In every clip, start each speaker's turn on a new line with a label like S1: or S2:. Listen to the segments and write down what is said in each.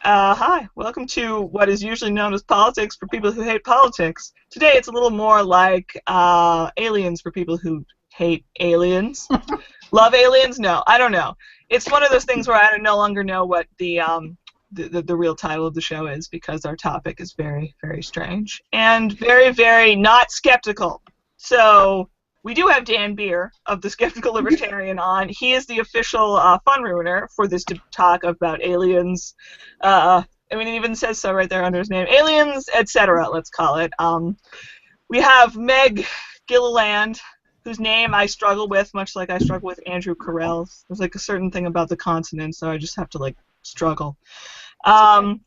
S1: Hi, welcome to what is usually known as politics for people who hate politics. Today it's a little more like aliens for people who hate aliens. Love aliens? No, I don't know. It's one of those things where I no longer know what the real title of the show is because our topic is very, very strange and very, very not skeptical. So we do have Dan Beer of the Skeptical Libertarian on. He is the official fun ruiner for this talk about aliens. I mean, it even says so right there under his name. Aliens, etc., let's call it. We have Meg Gilliland, whose name I struggle with, much like I struggle with Andrew Carell's. There's like a certain thing about the consonants, so I just have to like struggle. I'm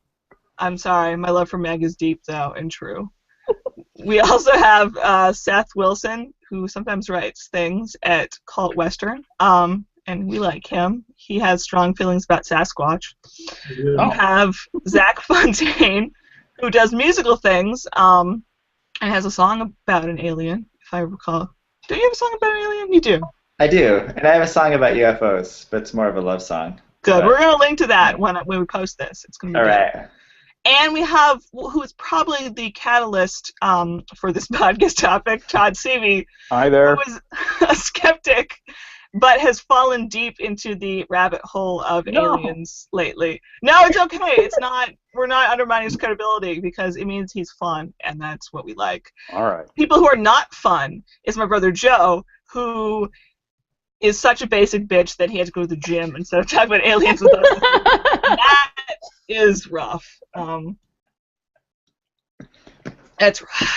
S1: sorry, my love for Meg is deep though and true. We also have Seth Wilson, who sometimes writes things at Cult Western, and we like him. He has strong feelings about Sasquatch.
S2: Yeah.
S1: We have Zach Fontaine, who does musical things, and has a song about an alien, if I recall. Do you have a song about an alien? You do.
S2: I do, and I have a song about UFOs, but it's more of a love song.
S1: Good.
S2: But,
S1: We're going to link to that when we post this. It's going to be
S2: all
S1: good.
S2: right.
S1: And we have, who is probably the catalyst for this podcast topic, Todd Seavey.
S3: Hi there.
S1: Who is a skeptic, but has fallen deep into the rabbit hole of aliens lately. No, it's okay. It's not. We're not undermining his credibility because it means he's fun, and that's what we like.
S3: All right.
S1: People who are not fun is my brother Joe, who is such a basic bitch that he had to go to the gym instead of talking about aliens with us. That is rough. I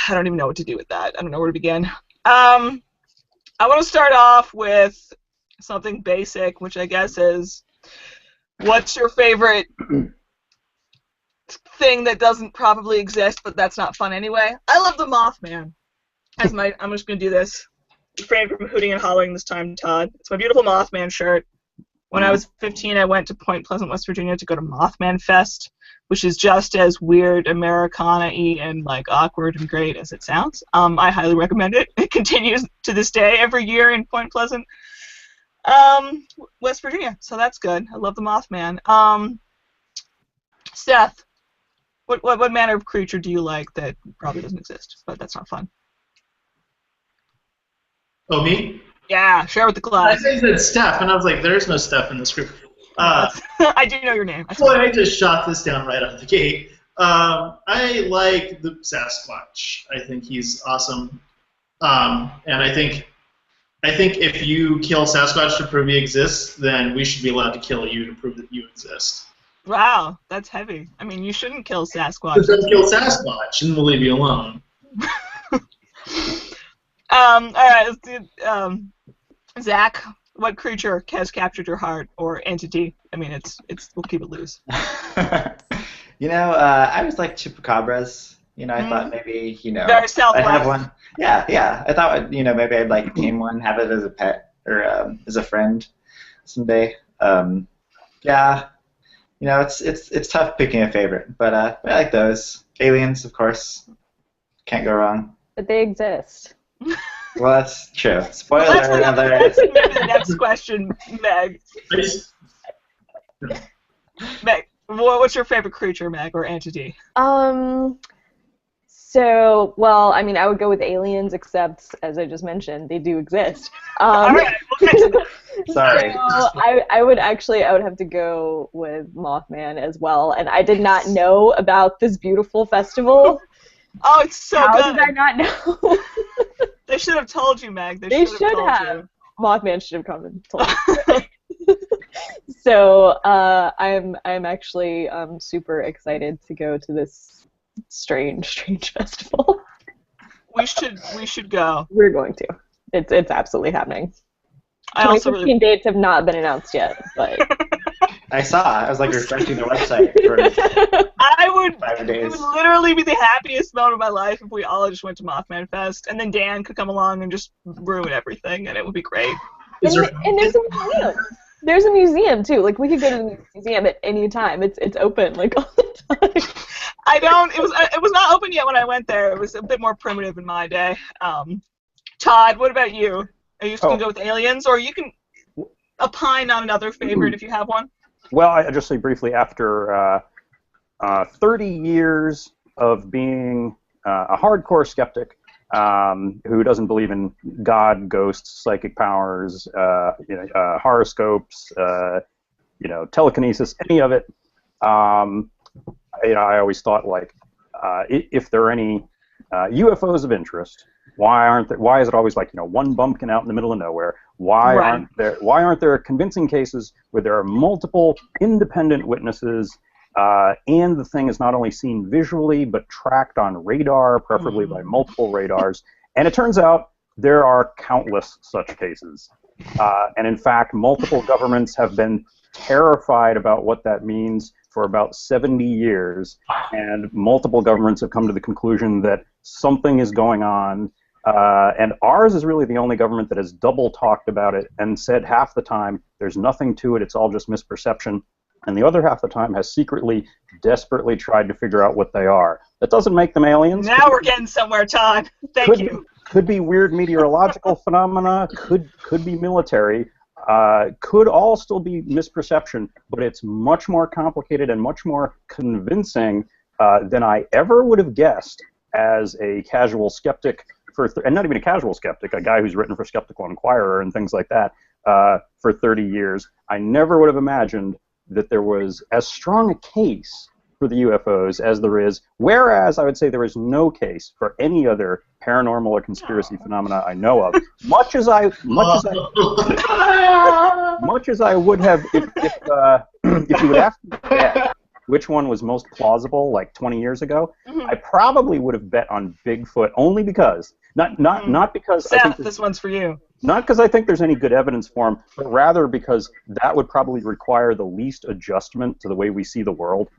S1: don't even know what to do with that. I don't know where to begin. I want to start off with something basic, which I guess is, what's your favorite thing that doesn't probably exist, but that's not fun anyway? I love the Mothman. I'm just going to do this. Refrain from hooting and hollering this time, Todd. It's my beautiful Mothman shirt. When I was 15, I went to Point Pleasant, West Virginia to go to Mothman Fest, which is just as weird, Americana-y, and like awkward and great as it sounds. I highly recommend it. It continues to this day every year in Point Pleasant, West Virginia. So that's good. I love the Mothman. Seth, what manner of creature do you like that probably doesn't exist, but that's not fun?
S4: Oh, me?
S1: Yeah, share with the
S4: I
S1: class.
S4: think that Steph, and I was like, there's no Steph in the script.
S1: I do know your name.
S4: Boy, I just shot this down right out the gate. I like the Sasquatch. I think he's awesome. And I think if you kill Sasquatch to prove he exists, then we should be allowed to kill you to prove that you exist.
S1: Wow, that's heavy. I mean, you shouldn't kill Sasquatch.
S4: Then kill Sasquatch, and we'll leave you alone.
S1: All right, let's do, Zach, what creature has captured your heart, or entity? I mean, it's. We'll keep it loose.
S2: You know, I was like chupacabras. You know, I thought maybe,
S1: Very
S2: I'd
S1: Southwest.
S2: have one. Yeah. I thought, maybe I'd like tame one, have it as a pet or as a friend someday. Yeah. It's tough picking a favorite, but I like those. Aliens, of course. Can't go wrong.
S5: But they exist.
S2: Well, that's true. Spoiler
S1: Let's
S2: alert.
S1: move to the next question, Meg. Meg, what's your favorite creature, Meg, or entity?
S5: So, well, I mean, I would go with aliens, except, as I just mentioned, they do exist.
S1: All right, we'll get to that.
S2: Sorry.
S5: So I would have to go with Mothman as well, and I did not know about this beautiful festival.
S1: Oh, it's so
S5: How
S1: good.
S5: did I not know?
S1: They should have told you, Meg.
S5: They
S1: should
S5: should
S1: told
S5: have.
S1: you.
S5: Mothman should have come and told me. So I'm actually super excited to go to this strange festival.
S1: We should go.
S5: We're going to. It's absolutely happening.
S1: I also
S5: 2015 dates have not been announced yet, but
S2: I saw. I was like refreshing the website for
S1: I would.
S2: 5
S1: It
S2: days.
S1: would literally be the happiest moment of my life if we all just went to Mothman Fest, and then Dan could come along and just ruin everything, and it would be great.
S5: and there's a museum. There's a museum too. Like we could go to the museum at any time. It's open like all the time.
S1: It was not open yet when I went there. It was a bit more primitive in my day. Todd, what about you? Are you just gonna go with aliens, or you can opine on another favorite if you have one?
S3: Well, I just say briefly after 30 years of being a hardcore skeptic who doesn't believe in God, ghosts, psychic powers, horoscopes, telekinesis, any of it. I always thought, like, if there are any UFOs of interest, why is it always like, one bumpkin out in the middle of nowhere? Why aren't there convincing cases where there are multiple independent witnesses, and the thing is not only seen visually but tracked on radar, preferably by multiple radars? And it turns out there are countless such cases. And in fact, multiple governments have been terrified about what that means for about 70 years, and multiple governments have come to the conclusion that something is going on. And ours is really the only government that has double talked about it and said half the time there's nothing to it, it's all just misperception, and the other half the time has secretly, desperately tried to figure out what they are. That doesn't make them aliens.
S1: Now we're getting somewhere, Todd. Thank you.
S3: Could be weird meteorological phenomena, could be military, could all still be misperception, but it's much more complicated and much more convincing than I ever would have guessed as a casual skeptic, and not even a casual skeptic, a guy who's written for Skeptical Inquirer and things like that for 30 years. I never would have imagined that there was as strong a case for the UFOs as there is, whereas I would say there is no case for any other paranormal or conspiracy phenomena I know of. Much as I would have, if you would ask me to bet which one was most plausible, like 20 years ago, I probably would have bet on Bigfoot, only because not because
S1: Seth,
S3: I think
S1: this one's for you.
S3: Not because I think there's any good evidence for him, but rather because that would probably require the least adjustment to the way we see the world.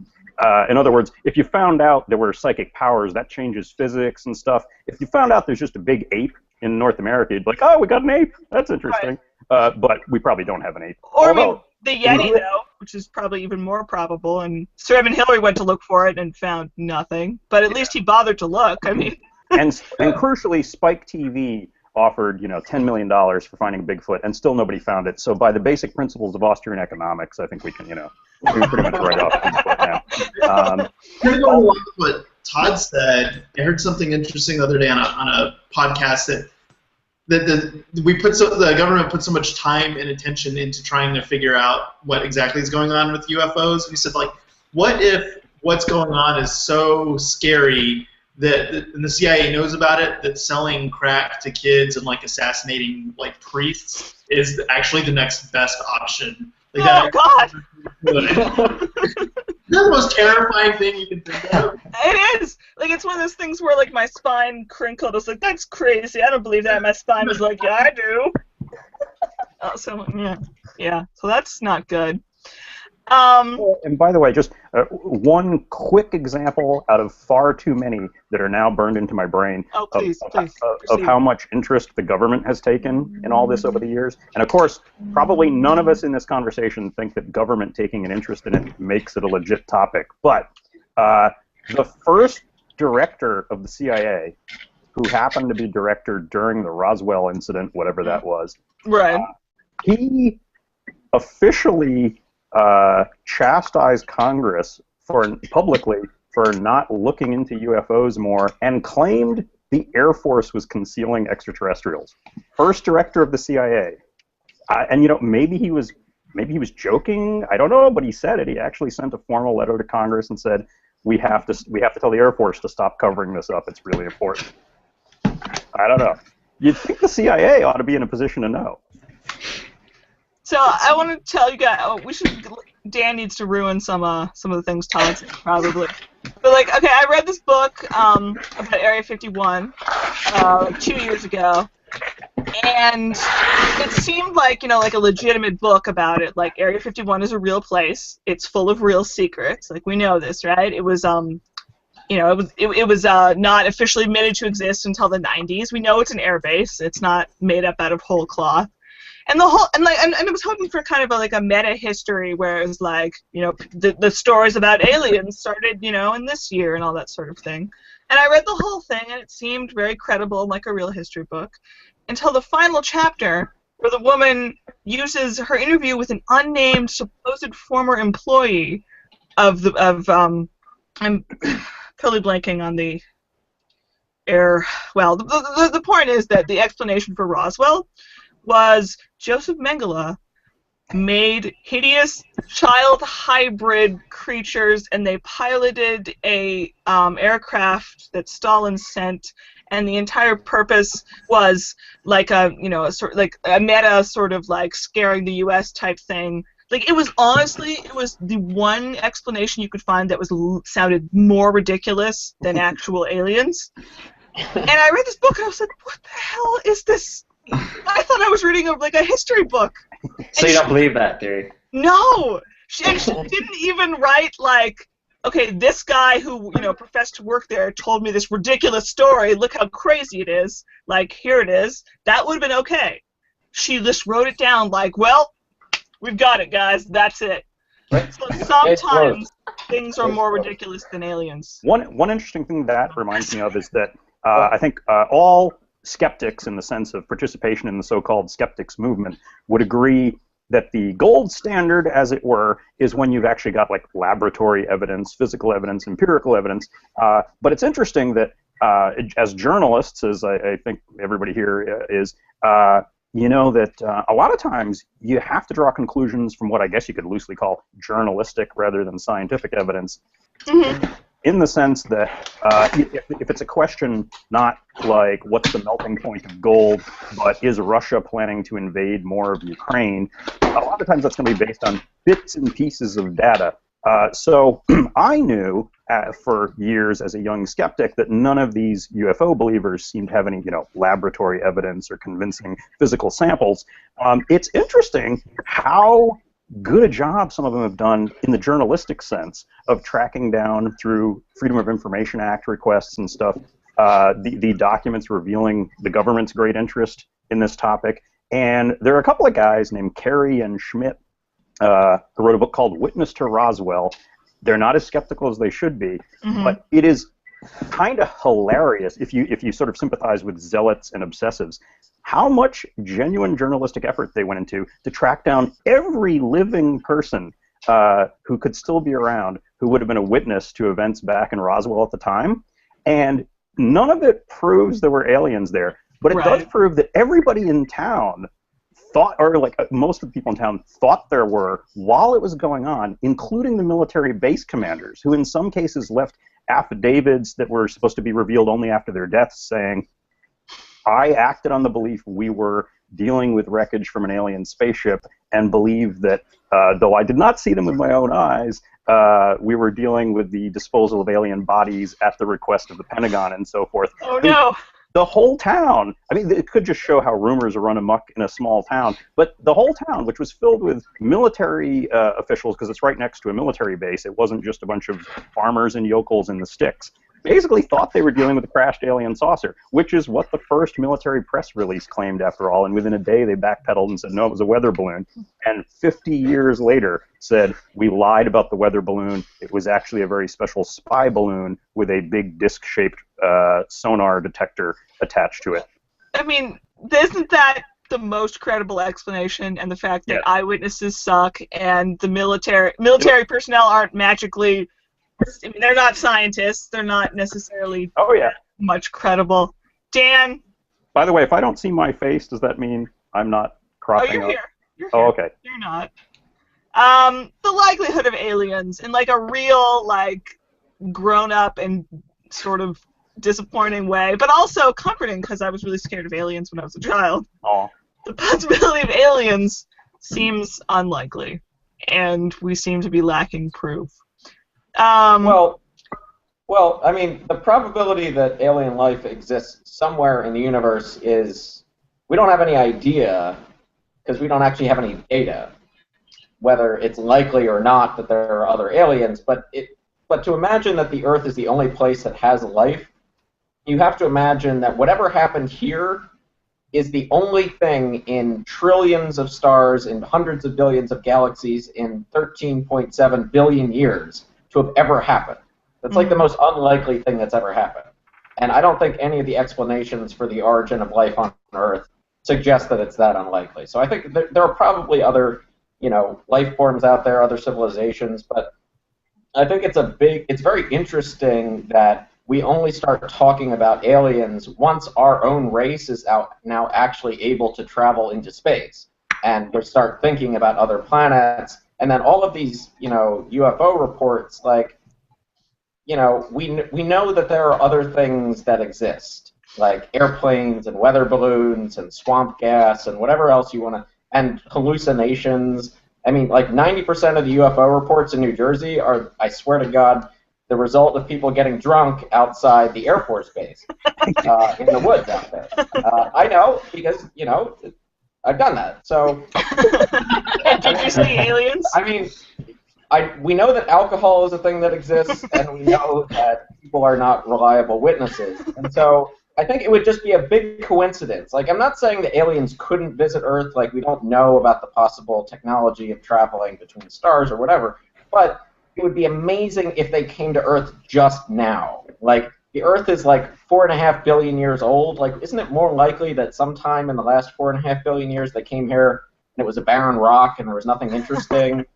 S3: In other words, if you found out there were psychic powers, that changes physics and stuff. If you found out there's just a big ape in North America, you'd be like, oh, we got an ape. That's interesting. Right. But we probably don't have an ape.
S1: Or, the Yeti, though, which is probably even more probable. And Sir Evan Hillary went to look for it and found nothing. But at least he bothered to look. I mean.
S3: and crucially, Spike TV offered, $10 million for finding a Bigfoot, and still nobody found it. So by the basic principles of Austrian economics, I think we can, we can pretty much write off Bigfoot now.
S4: Going along with what Todd said, I heard something interesting the other day on a podcast that the government put so much time and attention into trying to figure out what exactly is going on with UFOs. We said, like, what if what's going on is so scary that the CIA knows about it, that selling crack to kids and like assassinating like priests is actually the next best option. Like,
S1: God!
S4: That's the most terrifying thing you can think of.
S1: It is! Like, it's one of those things where, like, my spine crinkled. It's like, that's crazy. I don't believe that. My spine was like, yeah, I do. Yeah. So that's not good.
S3: And by the way, just one quick example out of far too many that are now burned into my brain of how much interest the government has taken in all this over the years. And of course, probably none of us in this conversation think that government taking an interest in it makes it a legit topic. But the first director of the CIA, who happened to be director during the Roswell incident, whatever that was,
S1: right?
S3: He officially chastised Congress publicly for not looking into UFOs more, and claimed the Air Force was concealing extraterrestrials. First director of the CIA, and maybe he was joking. I don't know, but he said it. He actually sent a formal letter to Congress and said, we have to tell the Air Force to stop covering this up. It's really important. I don't know. You'd think the CIA ought to be in a position to know.
S1: So I want to tell you guys, Dan needs to ruin some of the things Todd said, probably. But, like, okay, I read this book about Area 51 like 2 years ago, and it seemed like, like a legitimate book about it. Like, Area 51 is a real place. It's full of real secrets. Like, we know this, right? It was, it was not officially admitted to exist until the 90s. We know it's an air base. It's not made up out of whole cloth. And I was hoping for kind of a meta history where it was like, the stories about aliens started, in this year and all that sort of thing. And I read the whole thing, and it seemed very credible, like a real history book, until the final chapter, where the woman uses her interview with an unnamed supposed former employee of I'm totally blanking on the error. Well, the point is that the explanation for Roswell was Joseph Mengele made hideous child hybrid creatures, and they piloted a aircraft that Stalin sent, and the entire purpose was like a a meta sort of like scaring the U.S. type thing. Like, it was the one explanation you could find that sounded more ridiculous than actual aliens. And I read this book and I was like, what the hell is this? I thought I was reading a history book.
S2: So you don't believe that theory?
S1: No! She didn't even write, okay, this guy who, professed to work there told me this ridiculous story, look how crazy it is, here it is. That would have been okay. She just wrote it down well, we've got it, guys, that's it.
S3: Right.
S1: So sometimes things are more ridiculous than aliens.
S3: One interesting thing that reminds me of is that I think all skeptics, in the sense of participation in the so-called skeptics movement, would agree that the gold standard, as it were, is when you've actually got laboratory evidence, physical evidence, empirical evidence. But it's interesting that as journalists, as I think everybody here is, that a lot of times you have to draw conclusions from what I guess you could loosely call journalistic rather than scientific evidence. Mm-hmm. In the sense that if it's a question not what's the melting point of gold, but is Russia planning to invade more of Ukraine, a lot of times that's going to be based on bits and pieces of data. So I knew for years as a young skeptic that none of these UFO believers seemed to have any laboratory evidence or convincing physical samples. It's interesting how good a job some of them have done in the journalistic sense of tracking down through Freedom of Information Act requests and stuff the documents revealing the government's great interest in this topic. And there are a couple of guys named Carey and Schmidt who wrote a book called Witness to Roswell. They're not as skeptical as they should be, mm-hmm. but it is kind of hilarious if you sort of sympathize with zealots and obsessives, how much genuine journalistic effort they went into to track down every living person who could still be around, who would have been a witness to events back in Roswell at the time. And none of it proves there were aliens there, but it does prove that everybody in town thought, or most of the people in town thought there were while it was going on, including the military base commanders, who in some cases left affidavits that were supposed to be revealed only after their deaths saying, I acted on the belief we were dealing with wreckage from an alien spaceship and believe that, though I did not see them with my own eyes, we were dealing with the disposal of alien bodies at the request of the Pentagon and so forth.
S1: Oh, no!
S3: The whole town, I mean, it could just show how rumors run amok in a small town, but the whole town, which was filled with military officials, because it's right next to a military base, it wasn't just a bunch of farmers and yokels in the sticks, basically thought they were dealing with a crashed alien saucer, which is what the first military press release claimed after all, and within a day they backpedaled and said, no, it was a weather balloon, and 50 years later said, we lied about the weather balloon, it was actually a very special spy balloon with a big disc-shaped sonar detector attached to it.
S1: I mean, isn't that the most credible explanation, and the fact that eyewitnesses suck and the military personnel aren't magically, I mean, they're not scientists, they're not necessarily much credible. Dan?
S3: By the way, if I don't see my face, does that mean I'm not cropping up?
S1: You're here.
S3: Oh, okay.
S1: You're not. The likelihood of aliens in a real, grown-up and sort of disappointing way, but also comforting because I was really scared of aliens when I was a child.
S3: Aww.
S1: The possibility of aliens seems unlikely, and we seem to be lacking proof.
S6: Well, I mean, the probability that alien life exists somewhere in the universe is, we don't have any idea because we don't actually have any data whether it's likely or not that there are other aliens, but to imagine that the Earth is the only place that has life, you have to imagine that whatever happened here is the only thing in trillions of stars, in hundreds of billions of galaxies, in 13.7 billion years to have ever happened. That's like the most unlikely thing that's ever happened. And I don't think any of the explanations for the origin of life on Earth suggest that it's that unlikely. So I think there are probably other, life forms out there, other civilizations, but I think it's very interesting that we only start talking about aliens once our own race is now actually able to travel into space, and we start thinking about other planets, and then all of these, UFO reports, like, we know that there are other things that exist, like airplanes and weather balloons and swamp gas and whatever else you want to, and hallucinations. I mean, like 90% of the UFO reports in New Jersey are, I swear to God, the result of people getting drunk outside the Air Force Base in the woods out there. I know because, I've done that. So.
S1: And did you see aliens?
S6: I mean, we know that alcohol is a thing that exists, and we know that people are not reliable witnesses. And so I think it would just be a big coincidence. Like, I'm not saying that aliens couldn't visit Earth, like we don't know about the possible technology of traveling between stars or whatever, but it would be amazing if they came to Earth just now. Like, the Earth is like 4.5 billion years old. Like, isn't it more likely that sometime in the last 4.5 billion years they came here and it was a barren rock and there was nothing interesting,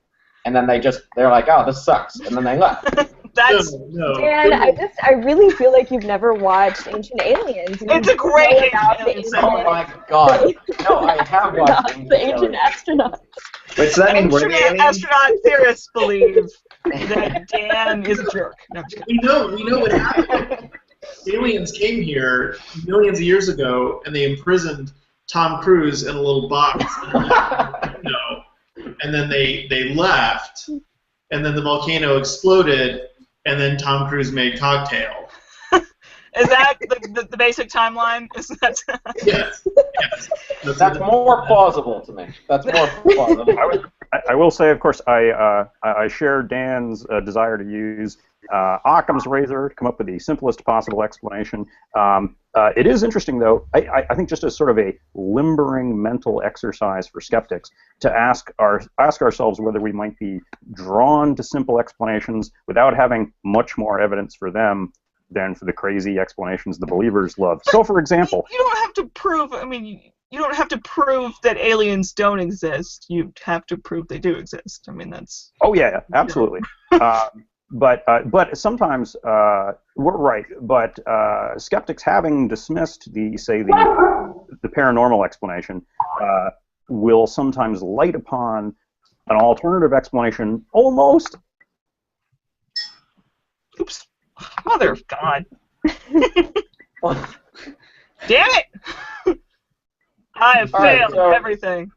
S6: and then they're like, oh, this sucks, and then they left.
S1: That's
S4: no.
S5: Dan, I really feel like you've never watched Ancient Aliens.
S1: It's a great
S5: Ancient
S1: Aliens.
S6: Oh my God! No, I have watched
S5: the Ancient Astronauts.
S2: Wait, so that means we're the aliens?
S1: Astronaut theorists believe that Dan is a jerk. No, I'm just kidding.
S4: We know what happened. Aliens came here millions of years ago, and they imprisoned Tom Cruise in a little box. And then they left, and then the volcano exploded, and then Tom Cruise made Cocktail.
S1: Is that the basic timeline? Is that?
S4: Yes.
S6: That's more plausible to me. That's more plausible.
S3: I will say, of course, I share Dan's desire to use Occam's razor to come up with the simplest possible explanation. It is interesting, though, I think just as sort of a limbering mental exercise for skeptics to ask ourselves whether we might be drawn to simple explanations without having much more evidence for them than for the crazy explanations the believers love. So, for example...
S1: You don't have to prove, you don't have to prove that aliens don't exist. You have to prove they do exist. I mean, that's...
S3: Oh, yeah, absolutely. But sometimes we're right. But skeptics, having dismissed the paranormal explanation, will sometimes light upon an alternative explanation. Almost.
S1: Oops, mother of God! Damn it! I have failed everything.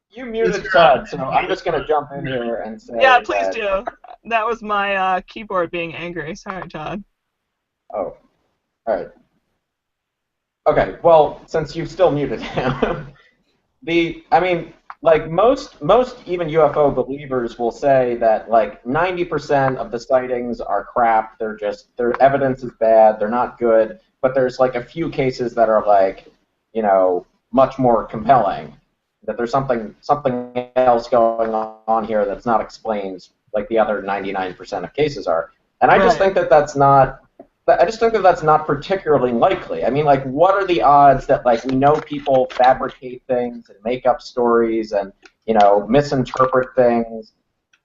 S6: You muted Todd, so I'm just going to jump in here and say...
S1: Yeah, please do. That was my keyboard being angry. Sorry, Todd.
S6: Oh, all right. Okay, well, since you've still muted him, most even UFO believers will say that, like, 90% of the sightings are crap. Their evidence is bad. They're not good. But there's, like, a few cases that are, like, much more compelling. That there's something else going on here that's not explained, like the other 99% of cases are. And I just think that that's not particularly likely. I mean, like, what are the odds that, like, we know people fabricate things and make up stories and, misinterpret things?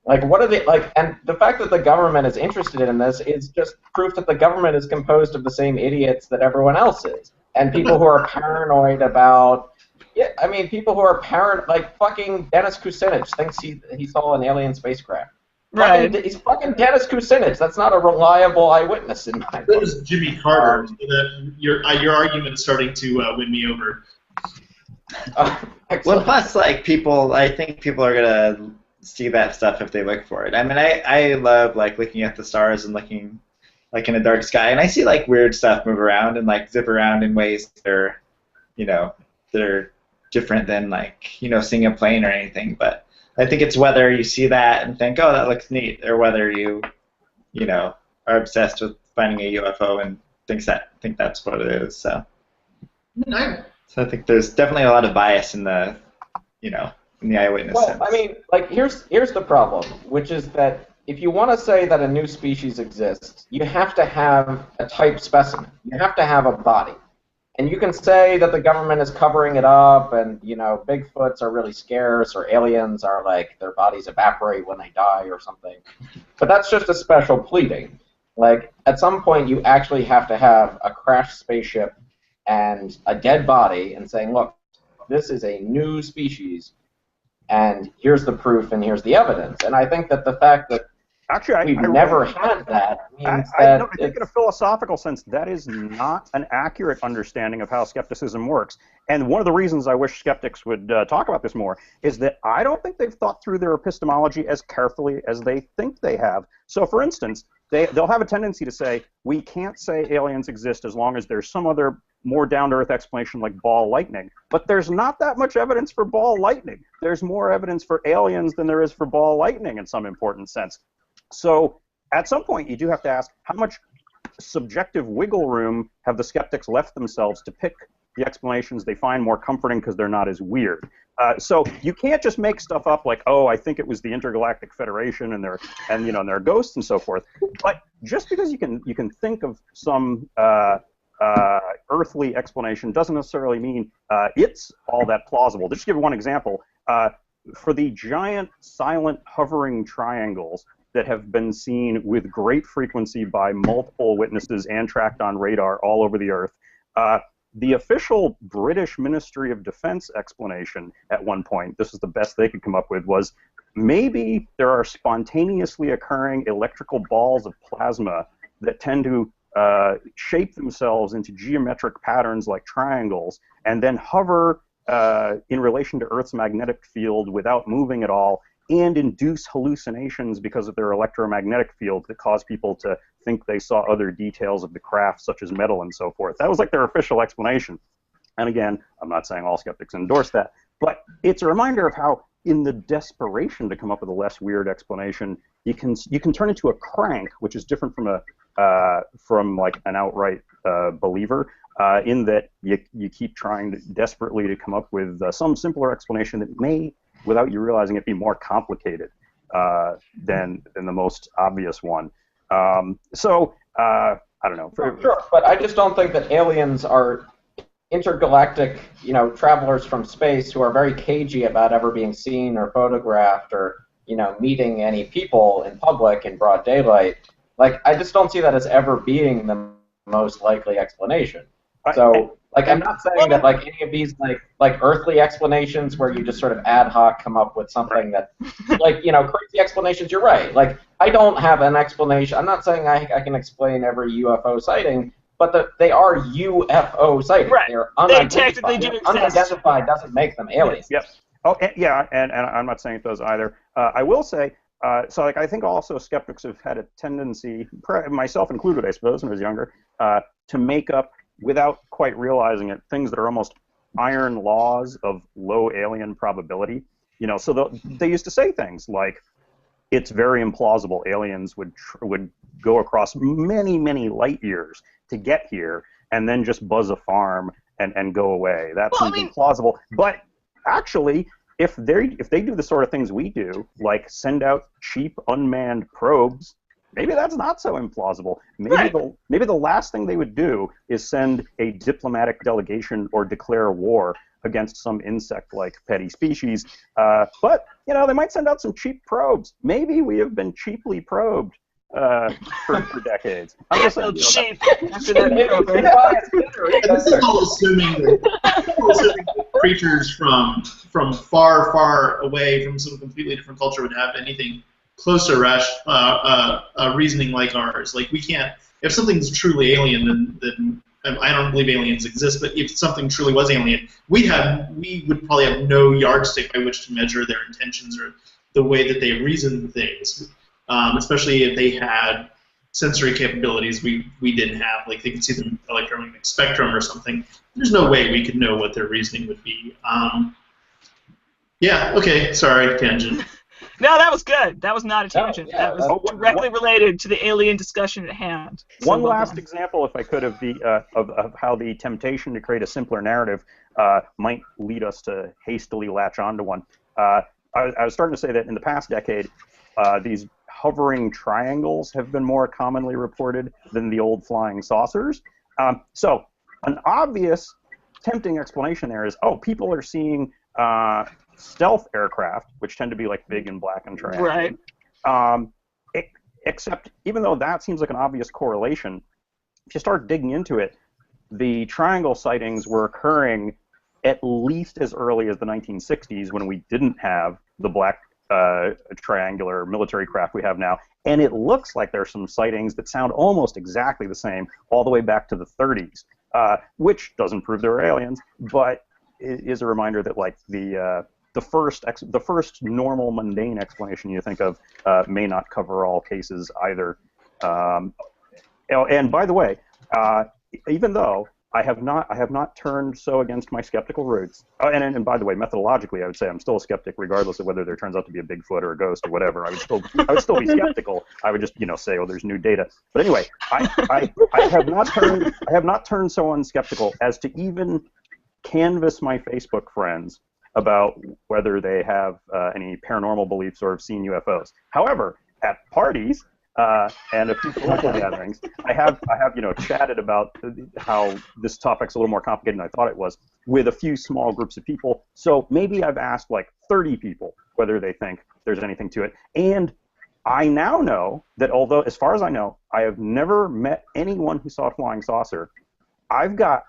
S6: Like, what are they, like, and the fact that the government is interested in this is just proof that the government is composed of the same idiots that everyone else is. And people who are paranoid about... Yeah, I mean, people who are like fucking Dennis Kucinich thinks he saw an alien spacecraft.
S1: Right.
S6: He's fucking Dennis Kucinich. That's not a reliable eyewitness in my book.
S4: That was Jimmy Carter. So that your argument is starting to win me over.
S2: Well, plus, like, I think people are gonna see that stuff if they look for it. I mean, I love, like, looking at the stars and looking, like, in a dark sky, and I see, like, weird stuff move around and, like, zip around in ways that are, they're different than, like, seeing a plane or anything. But I think it's whether you see that and think, oh, that looks neat, or whether you are obsessed with finding a UFO and think that's what it is. So I think there's definitely a lot of bias in the in the eyewitness sense.
S6: I mean, like, here's the problem, which is that if you want to say that a new species exists, you have to have a type specimen. You have to have a body. And you can say that the government is covering it up, and Bigfoots are really scarce, or aliens are like their bodies evaporate when they die, or something. But that's just a special pleading. Like at some point, you actually have to have a crashed spaceship and a dead body, and saying, look, this is a new species, and here's the proof, and here's the evidence. And I think that the fact that we've never had that means that
S3: I think in a philosophical sense, that is not an accurate understanding of how skepticism works. And one of the reasons I wish skeptics would talk about this more is that I don't think they've thought through their epistemology as carefully as they think they have. So, for instance, they'll have a tendency to say, we can't say aliens exist as long as there's some other more down-to-earth explanation like ball lightning. But there's not that much evidence for ball lightning. There's more evidence for aliens than there is for ball lightning in some important sense. So at some point, you do have to ask, how much subjective wiggle room have the skeptics left themselves to pick the explanations they find more comforting because they're not as weird? So you can't just make stuff up like, oh, I think it was the Intergalactic Federation and their ghosts and so forth. But just because you can think of some earthly explanation doesn't necessarily mean it's all that plausible. Just to give one example, for the giant silent hovering triangles that have been seen with great frequency by multiple witnesses and tracked on radar all over the Earth, the official British Ministry of Defense explanation at one point, this is the best they could come up with, was maybe there are spontaneously occurring electrical balls of plasma that tend to shape themselves into geometric patterns like triangles and then hover in relation to Earth's magnetic field without moving at all, and induce hallucinations because of their electromagnetic field that cause people to think they saw other details of the craft, such as metal and so forth. That was like their official explanation. And again, I'm not saying all skeptics endorse that, but it's a reminder of how, in the desperation to come up with a less weird explanation, you can turn into a crank, which is different from like an outright believer, in that you keep trying desperately to come up with some simpler explanation that may, without you realizing it, be more complicated than the most obvious one. I don't know.
S6: Sure, but I just don't think that aliens are intergalactic, travelers from space who are very cagey about ever being seen or photographed or, meeting any people in public in broad daylight. Like, I just don't see that as ever being the most likely explanation. I'm not saying that like any of these like earthly explanations where you just sort of ad hoc come up with something that, crazy explanations. You're right. Like, I don't have an explanation. I'm not saying I can explain every UFO sighting, but they are UFO sightings.
S1: Right.
S6: They're
S1: unidentified. They technically do exist.
S6: Unidentified doesn't make them aliens.
S3: Yes. Oh, yeah, and I'm not saying it does either. I will say, I think also skeptics have had a tendency, myself included, I suppose, when I was younger, to make up, without quite realizing it, things that are almost iron laws of low alien probability. So they used to say things like, it's very implausible aliens would go across many, many light years to get here and then just buzz a farm and go away. That seems implausible. But actually, if they do the sort of things we do, like send out cheap unmanned probes, maybe that's not so implausible. Maybe the last thing they would do is send a diplomatic delegation or declare war against some insect-like petty species. But they might send out some cheap probes. Maybe we have been cheaply probed for decades. I'm just saying,
S1: cheap.
S4: This is all assuming that creatures from far, far away from some completely different culture would have anything close to reasoning like ours. Like, we can't. If something's truly alien, then I don't believe aliens exist. But if something truly was alien, we would probably have no yardstick by which to measure their intentions or the way that they reason things. Especially if they had sensory capabilities we didn't have, like they could see the electromagnetic spectrum or something. There's no way we could know what their reasoning would be. Yeah. Okay. Sorry, tangent.
S1: No, that was good. That was not a tangent. That was directly related to the alien discussion at hand.
S3: One last example, if I could, of how the temptation to create a simpler narrative might lead us to hastily latch onto one. I was starting to say that in the past decade, these hovering triangles have been more commonly reported than the old flying saucers. So an obvious, tempting explanation there is, oh, people are seeing stealth aircraft, which tend to be like big and black and triangular.
S1: Right.
S3: Except, even though that seems like an obvious correlation, if you start digging into it, the triangle sightings were occurring at least as early as the 1960s, when we didn't have the black triangular military craft we have now. And it looks like there's some sightings that sound almost exactly the same all the way back to the 30s, which doesn't prove they're aliens, but it is a reminder that like the first normal mundane explanation you think of may not cover all cases either. And by the way, even though I have not turned so against my skeptical roots. And by the way, methodologically, I would say I'm still a skeptic, regardless of whether there turns out to be a Bigfoot or a ghost or whatever. I would still be skeptical. I would just say, oh, there's new data. But anyway, I have not turned so unskeptical as to even canvass my Facebook friends about whether they have any paranormal beliefs or have seen UFOs. However, at parties and a few political gatherings, I have chatted about how this topic's a little more complicated than I thought it was with a few small groups of people. So maybe I've asked like 30 people whether they think there's anything to it. And I now know that although, as far as I know, I have never met anyone who saw a flying saucer, I've got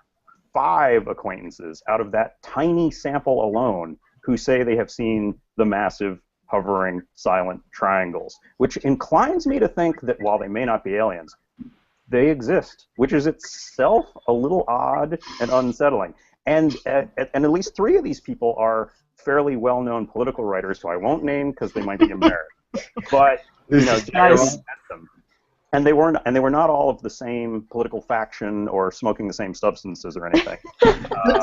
S3: 5 acquaintances out of that tiny sample alone who say they have seen the massive hovering silent triangles, which inclines me to think that while they may not be aliens, they exist, which is itself a little odd and unsettling. And at least 3 of these people are fairly well-known political writers, who I won't name because they might be embarrassed. But nice. And they were not all of the same political faction or smoking the same substances or anything.
S4: I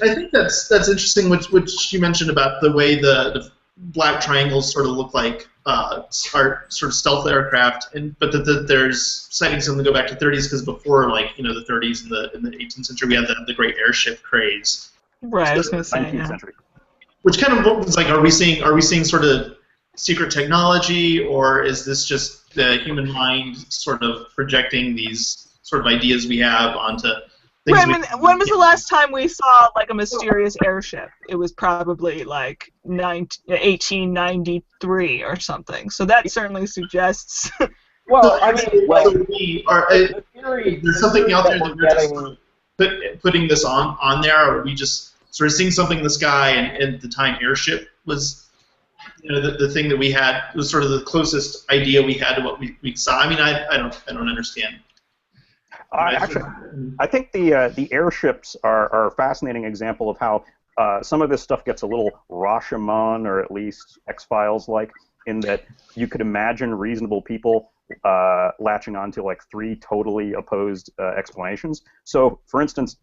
S4: think that's interesting, which you mentioned about the way the black triangles sort of look like are sort of stealth aircraft, but that there's sightings that go back to 30s, because before the 30s in the 18th century we had the great airship craze.
S1: Right.
S4: So
S1: I was going to say
S3: 19th century.
S4: Which kind of was like, are we seeing sort of secret technology, or is this just the human mind sort of projecting these sort of ideas we have onto things?
S1: Right, when was the last time we saw like a mysterious airship? It was probably like 1893 or something. So that certainly suggests.
S6: Well, I mean,
S4: there's something out there that we're just putting this on there, or are we just sort of seeing something in the sky, and at the time airship was the thing that we had, was sort of the closest idea we had to what we saw. I mean, I don't understand.
S3: Actually, I think the airships are a fascinating example of how some of this stuff gets a little Rashomon, or at least X-Files-like, in that you could imagine reasonable people latching onto like 3 totally opposed explanations. So, for instance,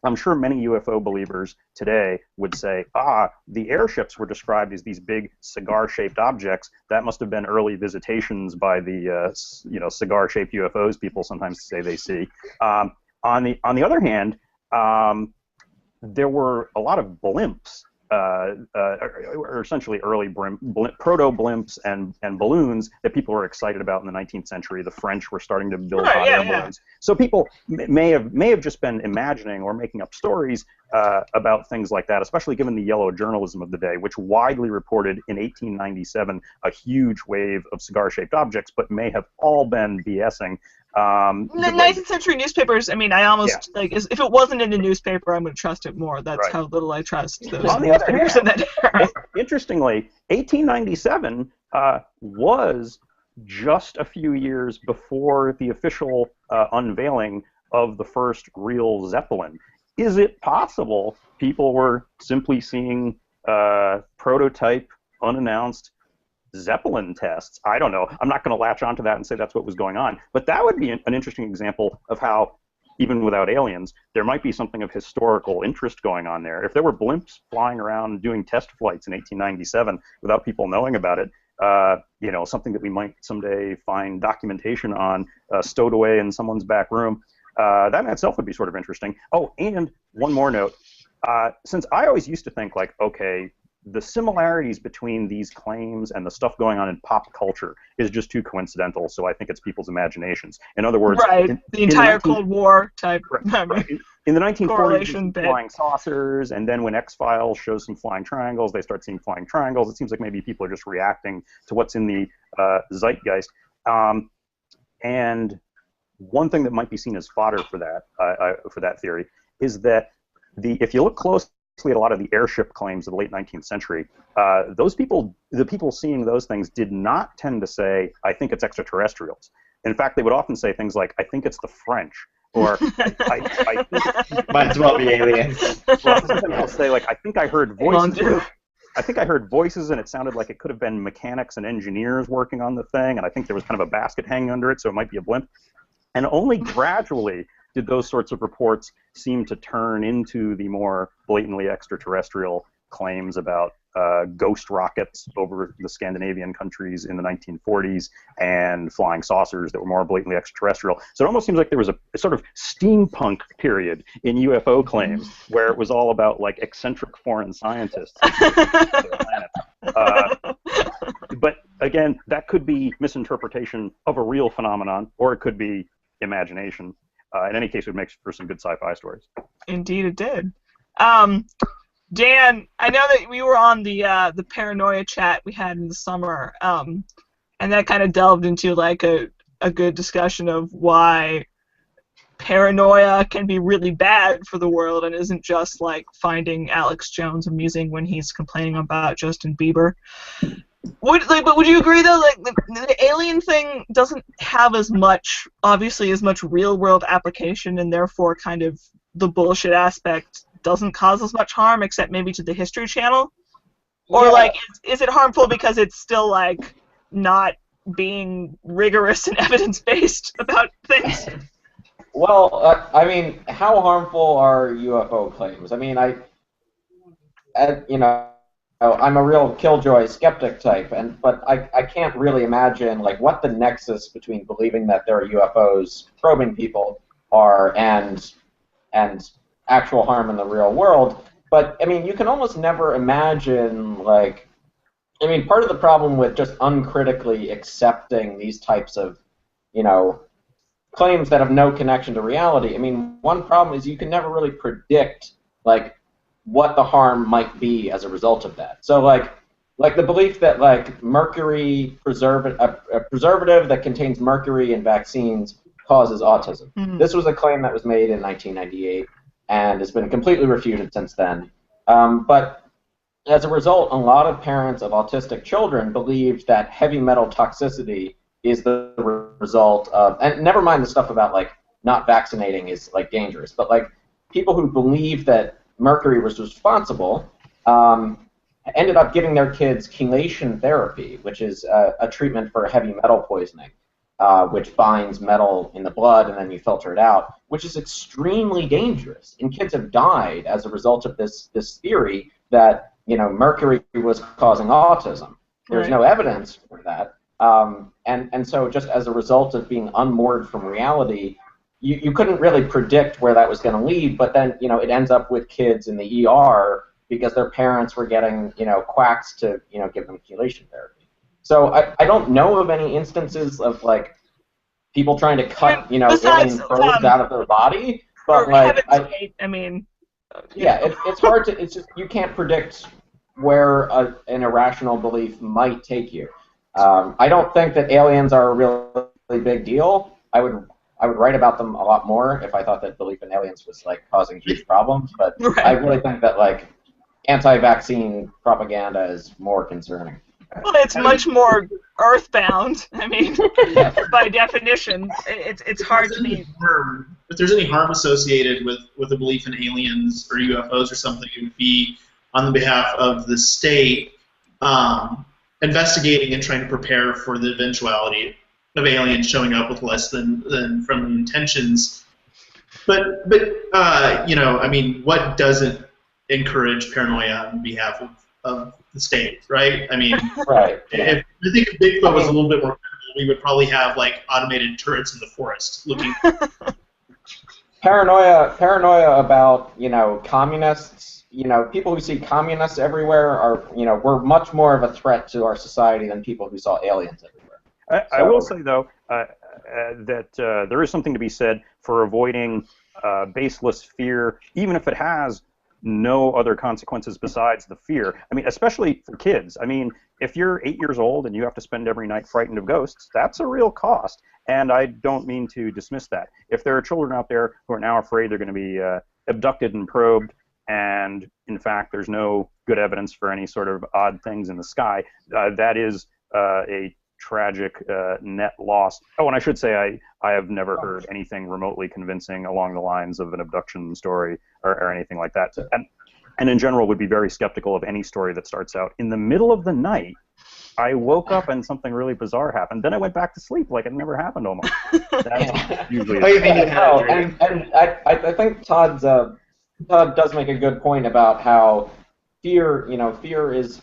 S3: I'm sure many UFO believers today would say, the airships were described as these big cigar-shaped objects. That must have been early visitations by the cigar-shaped UFOs people sometimes say they see. On the other hand, there were a lot of blimps, or essentially early proto-blimps and balloons that people were excited about in the 19th century. The French were starting to build hot air balloons. So people may have just been imagining or making up stories about things like that, especially given the yellow journalism of the day, which widely reported in 1897 a huge wave of cigar-shaped objects, but may have all been BSing.
S1: The 19th century newspapers, I mean, I almost, if it wasn't in the newspaper, I'm going to trust it more. That's how little I trust those newspapers in that era.
S3: Interestingly, 1897 was just a few years before the official unveiling of the first real Zeppelin. Is it possible people were simply seeing prototype, unannounced Zeppelin tests? I don't know. I'm not going to latch onto that and say that's what was going on. But that would be an interesting example of how, even without aliens, there might be something of historical interest going on there. If there were blimps flying around doing test flights in 1897 without people knowing about it, something that we might someday find documentation on stowed away in someone's back room, that in itself would be sort of interesting. Oh, and one more note. Since I always used to think, like, okay, the similarities between these claims and the stuff going on in pop culture is just too coincidental, so I think it's people's imaginations. In other words,
S1: right, the entire Cold War type.
S3: Right. In the 1940s,
S1: correlation
S3: you see flying saucers, and then when X-Files shows some flying triangles, they start seeing flying triangles. It seems like maybe people are just reacting to what's in the zeitgeist. And one thing that might be seen as fodder for that theory is that if you look closely at a lot of the airship claims of the late 19th century, the people seeing those things did not tend to say, "I think it's extraterrestrials." In fact, they would often say things like, "I think it's the French," or I think
S2: might as well be aliens.
S3: well, sometimes they'll say like, "I think I heard voices." I think I heard voices, and it sounded like it could have been mechanics and engineers working on the thing, and I think there was kind of a basket hanging under it, so it might be a blimp. And only gradually did those sorts of reports seem to turn into the more blatantly extraterrestrial claims about ghost rockets over the Scandinavian countries in the 1940s and flying saucers that were more blatantly extraterrestrial. So it almost seems like there was a sort of steampunk period in UFO claims where it was all about like eccentric foreign scientists. But again, that could be misinterpretation of a real phenomenon, or it could be imagination. In any case, it makes for some good sci-fi stories.
S1: Indeed, it did. Dan, I know that we were on the paranoia chat we had in the summer, and that kind of delved into like a good discussion of why paranoia can be really bad for the world and isn't just like finding Alex Jones amusing when he's complaining about Justin Bieber. But would you agree though, like the alien thing doesn't have as much real world application, and therefore kind of the bullshit aspect doesn't cause as much harm, except maybe to the History Channel? Or like is it harmful because it's still like not being rigorous and evidence based about things?
S6: Well, I mean, how harmful are UFO claims? I mean, I'm a real killjoy skeptic type, but I can't really imagine like what the nexus between believing that there are UFOs probing people are and actual harm in the real world. But I mean, you can almost never imagine like, I mean, part of the problem with just uncritically accepting these types of, claims that have no connection to reality. I mean, one problem is you can never really predict like what the harm might be as a result of that. So like the belief that like mercury a preservative that contains mercury in vaccines causes autism. Mm-hmm. This was a claim that was made in 1998 and has been completely refuted since then. But as a result, a lot of parents of autistic children believed that heavy metal toxicity is the result of, and never mind the stuff about like not vaccinating is like dangerous, but like people who believe that mercury was responsible ended up giving their kids chelation therapy, which is a treatment for heavy metal poisoning, which binds metal in the blood and then you filter it out, which is extremely dangerous. And kids have died as a result of this theory that mercury was causing autism. There's no evidence for that. And so just as a result of being unmoored from reality, you couldn't really predict where that was going to lead, but then, it ends up with kids in the ER because their parents were getting, quacks to, give them chelation therapy. So I don't know of any instances of, like, people trying to cut, alien probes out of their body, but, like, it's hard to, it's just, you can't predict where an irrational belief might take you. I don't think that aliens are a really big deal. I would write about them a lot more if I thought that belief in aliens was like causing huge problems. But I really think that like anti-vaccine propaganda is more concerning.
S1: Well, it's much more earthbound. I mean, by definition, it's hard to be.
S4: If there's any harm associated with a belief in aliens or UFOs or something, it would be on the behalf of the state investigating and trying to prepare for the eventuality of aliens showing up with less than friendly intentions. But I mean, what doesn't encourage paranoia on behalf of the state, right? I mean,
S6: right.
S4: I think if Bigfoot was a little bit more credible, we would probably have like automated turrets in the forest looking.
S6: Paranoia about communists people who see communists everywhere are, we're much more of a threat to our society than people who saw aliens everywhere.
S3: I will say, though, that there is something to be said for avoiding baseless fear, even if it has no other consequences besides the fear. I mean, especially for kids. I mean, if you're 8 years old and you have to spend every night frightened of ghosts, that's a real cost, and I don't mean to dismiss that. If there are children out there who are now afraid they're going to be abducted and probed, and in fact there's no good evidence for any sort of odd things in the sky, that is a tragic net loss. Oh, and I should say I have never heard anything remotely convincing along the lines of an abduction story or anything like that. And in general would be very skeptical of any story that starts out in the middle of the night. I woke up and something really bizarre happened. Then I went back to sleep like it never happened almost. That's usually
S6: I think Todd does make a good point about how fear,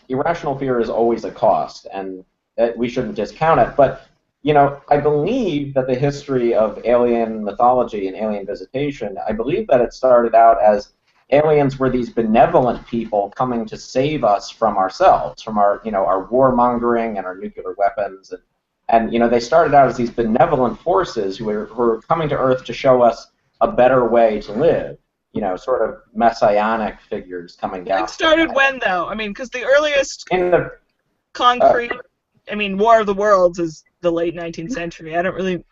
S6: irrational fear is always a cost, and that we shouldn't discount it. But, I believe that the history of alien mythology and alien visitation, I believe that it started out as aliens were these benevolent people coming to save us from ourselves, from our warmongering and our nuclear weapons, and they started out as these benevolent forces who were coming to Earth to show us a better way to live. Sort of messianic figures coming down.
S1: It started when, though? I mean, because the earliest concrete, War of the Worlds is the late 19th century. I don't really.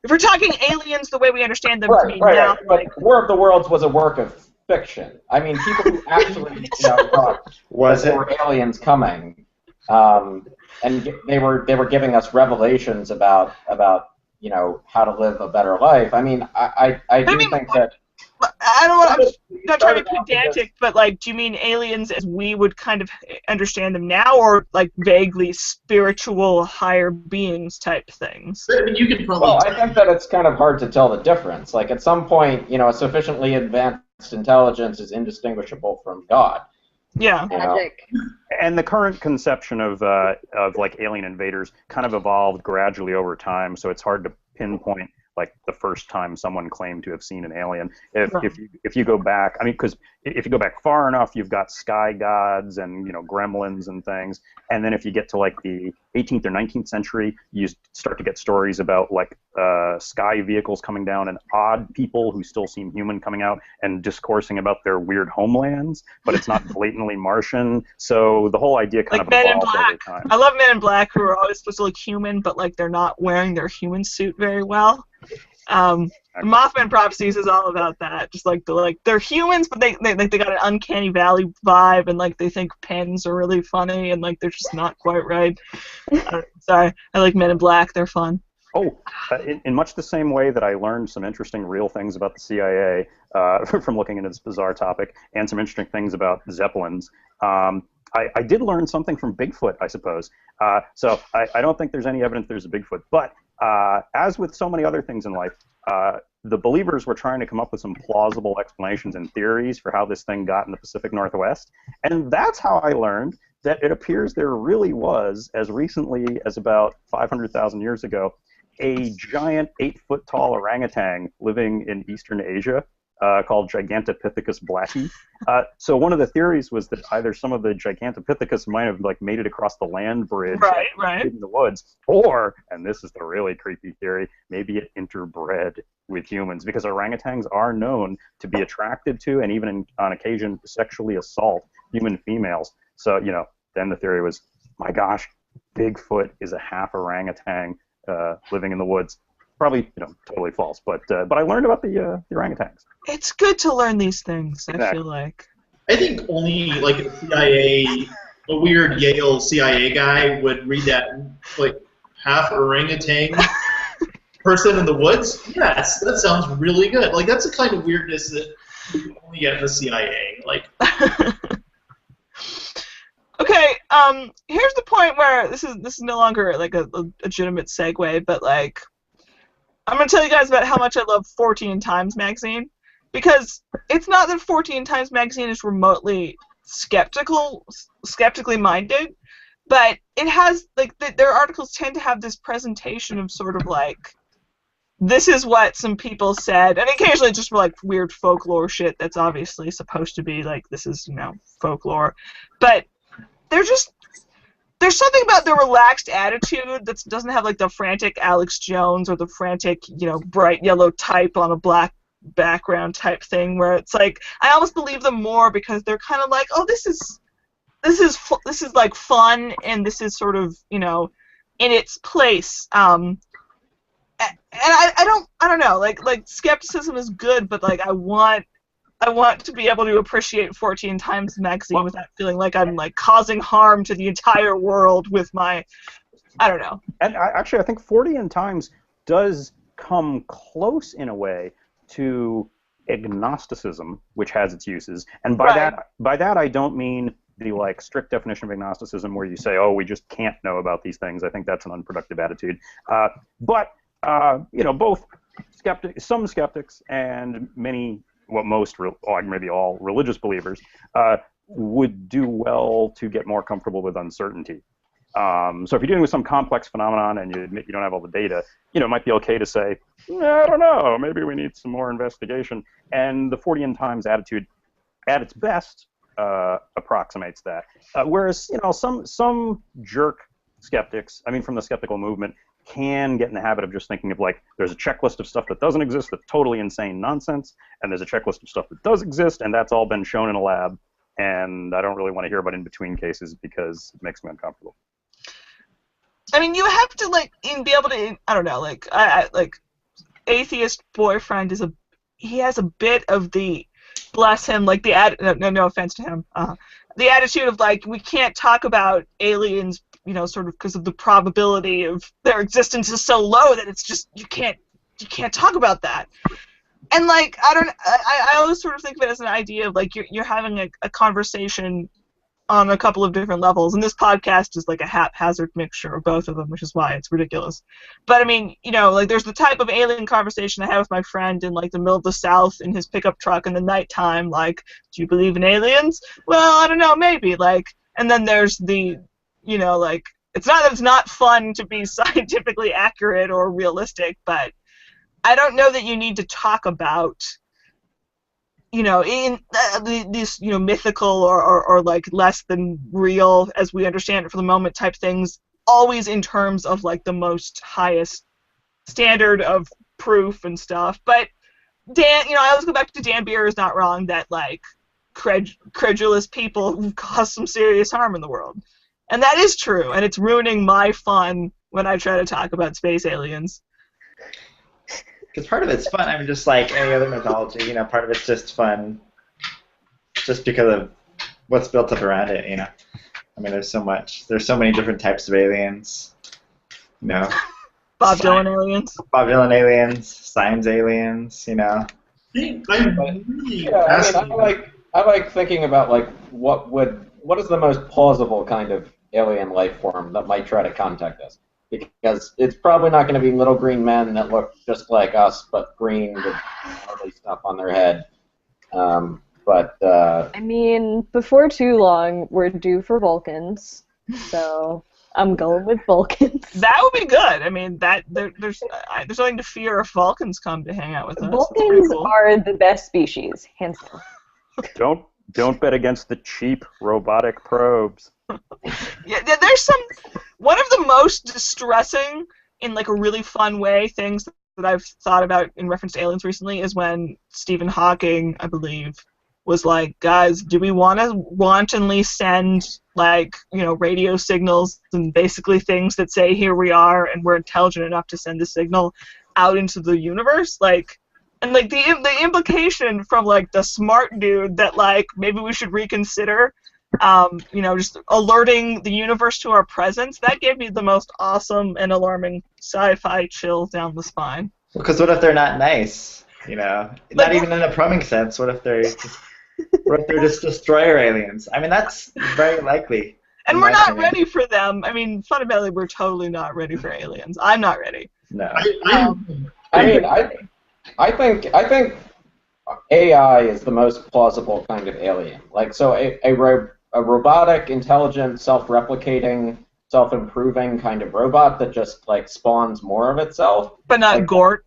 S1: If we're talking aliens the way we understand them to be now,
S6: but War of the Worlds was a work of fiction. I mean, people who actually thought there were aliens coming, and they were giving us revelations about how to live a better life. I mean, I think that.
S1: I don't want. I'm not trying to be pedantic, but do you mean aliens as we would kind of understand them now, or vaguely spiritual, higher beings type things?
S4: You can probably.
S6: Well, I think that it's kind of hard to tell the difference. At some point, a sufficiently advanced intelligence is indistinguishable from God.
S1: Yeah.
S5: Magic.
S3: And the current conception of alien invaders kind of evolved gradually over time, so it's hard to pinpoint the first time someone claimed to have seen an alien. If you go back, because if you go back far enough, you've got sky gods and gremlins and things. And then if you get to the 18th or 19th century, you start to get stories about sky vehicles coming down and odd people who still seem human coming out and discoursing about their weird homelands, but it's not blatantly Martian. So the whole idea kind of evolved over time.
S1: I love Men in Black, who are always supposed to look human, but they're not wearing their human suit very well. Mothman Prophecies is all about that. Just they're humans, but they got an uncanny valley vibe, and they think pens are really funny, and they're just not quite right. Sorry, I like Men in Black. They're fun.
S3: Oh, in much the same way that I learned some interesting real things about the CIA from looking into this bizarre topic, and some interesting things about Zeppelins. I did learn something from Bigfoot, I suppose. So I don't think there's any evidence there's a Bigfoot. But as with so many other things in life, the believers were trying to come up with some plausible explanations and theories for how this thing got in the Pacific Northwest. And that's how I learned that it appears there really was, as recently as about 500,000 years ago, a giant 8-foot-tall orangutan living in Eastern Asia called Gigantopithecus blacki. So one of the theories was that either some of the Gigantopithecus might have made it across the land bridge in the woods, or, and this is the really creepy theory, maybe it interbred with humans, because orangutans are known to be attracted to and even on occasion sexually assault human females. So then the theory was, my gosh, Bigfoot is a half orangutan living in the woods. Probably, totally false, but I learned about the orangutans.
S1: It's good to learn these things. Exactly. I feel like.
S4: I think only a weird Yale CIA guy would read that half orangutan person in the woods. Yes, that sounds really good. That's the kind of weirdness that you only get in the CIA.
S1: Okay, here's the point where this is no longer a legitimate segue, but I'm going to tell you guys about how much I love 14 Times magazine, because it's not that 14 Times magazine is remotely skeptically minded, but it has, their articles tend to have this presentation of sort of this is what some people said, and occasionally just like weird folklore shit that's obviously supposed to be like, this is, folklore. But there's something about the relaxed attitude that doesn't have like the frantic Alex Jones or the frantic, bright yellow type on a black background type thing, where it's like I almost believe them more because they're kind of like, oh, this is like fun, and this is sort of, in its place. And I don't know, like skepticism is good, but like I want to be able to appreciate 14 Times magazine without feeling like I'm like causing harm to the entire world with my, I don't know.
S3: And I think 14 Times does come close in a way to agnosticism, which has its uses. And by that I don't mean the like strict definition of agnosticism where you say, oh, we just can't know about these things. I think that's an unproductive attitude. But both some skeptics and maybe all religious believers would do well to get more comfortable with uncertainty. So if you're dealing with some complex phenomenon and you admit you don't have all the data, it might be okay to say, I don't know, maybe we need some more investigation. And the 14 Times attitude, at its best, approximates that. Whereas, some jerk skeptics, from the skeptical movement, can get in the habit of just thinking of like, there's a checklist of stuff that doesn't exist that's totally insane nonsense, and there's a checklist of stuff that does exist, and that's all been shown in a lab, and I don't really want to hear about in-between cases because it makes me uncomfortable.
S1: You have to be able to, I don't know, I atheist boyfriend he has a bit of the, bless him, like no offense to him, the attitude of like, we can't talk about aliens, sort of because of the probability of their existence is so low that it's just you can't talk about that. And like I always sort of think of it as an idea of like you're having a conversation on a couple of different levels, and this podcast is like a haphazard mixture of both of them, which is why it's ridiculous. But there's the type of alien conversation I had with my friend in like the middle of the South in his pickup truck in the nighttime, like, do you believe in aliens? Well, I don't know, maybe, like, and then there's the, it's not that it's not fun to be scientifically accurate or realistic, but I don't know that you need to talk about in these mythical or like less than real as we understand it for the moment type things, always in terms of like the most highest standard of proof and stuff. But Dan, I always go back to Dan Beer is not wrong that like credulous people cause some serious harm in the world, and that is true, and it's ruining my fun when I try to talk about space aliens.
S2: Because part of it's fun. Just like any other mythology, part of it's just fun, just because of what's built up around it. There's so much. There's so many different types of aliens.
S1: Bob Dylan aliens.
S2: Bob Dylan aliens. Science aliens.
S4: I'm really fascinated.
S6: I like thinking about like what is the most plausible kind of alien life form that might try to contact us. Because it's probably not going to be little green men that look just like us, but green with ugly stuff on their head.
S5: Before too long, we're due for Vulcans, so I'm going with Vulcans.
S1: That would be good. There's nothing to fear if Vulcans come to hang out with us.
S5: Vulcans are the best species, hands down.
S3: Don't bet against the cheap robotic probes.
S1: Yeah, there's one of the most distressing, in like a really fun way, things that I've thought about in reference to aliens recently is when Stephen Hawking, I believe, was like, guys, do we want to wantonly send like, radio signals and basically things that say here we are and we're intelligent enough to send the signal out into the universe? Like, and like the implication from like the smart dude that like maybe we should reconsider just alerting the universe to our presence, that gave me the most awesome and alarming sci-fi chills down the spine.
S2: Because what if they're not nice? Not even in a probing sense. What if they're just destroyer aliens? That's very likely.
S1: And we're not ready for them. Fundamentally, we're totally not ready for aliens. I'm not ready.
S2: No.
S6: I think AI is the most plausible kind of alien. Like, so a robotic, intelligent, self-replicating, self-improving kind of robot that just like spawns more of itself.
S1: But not
S6: like,
S1: Gort.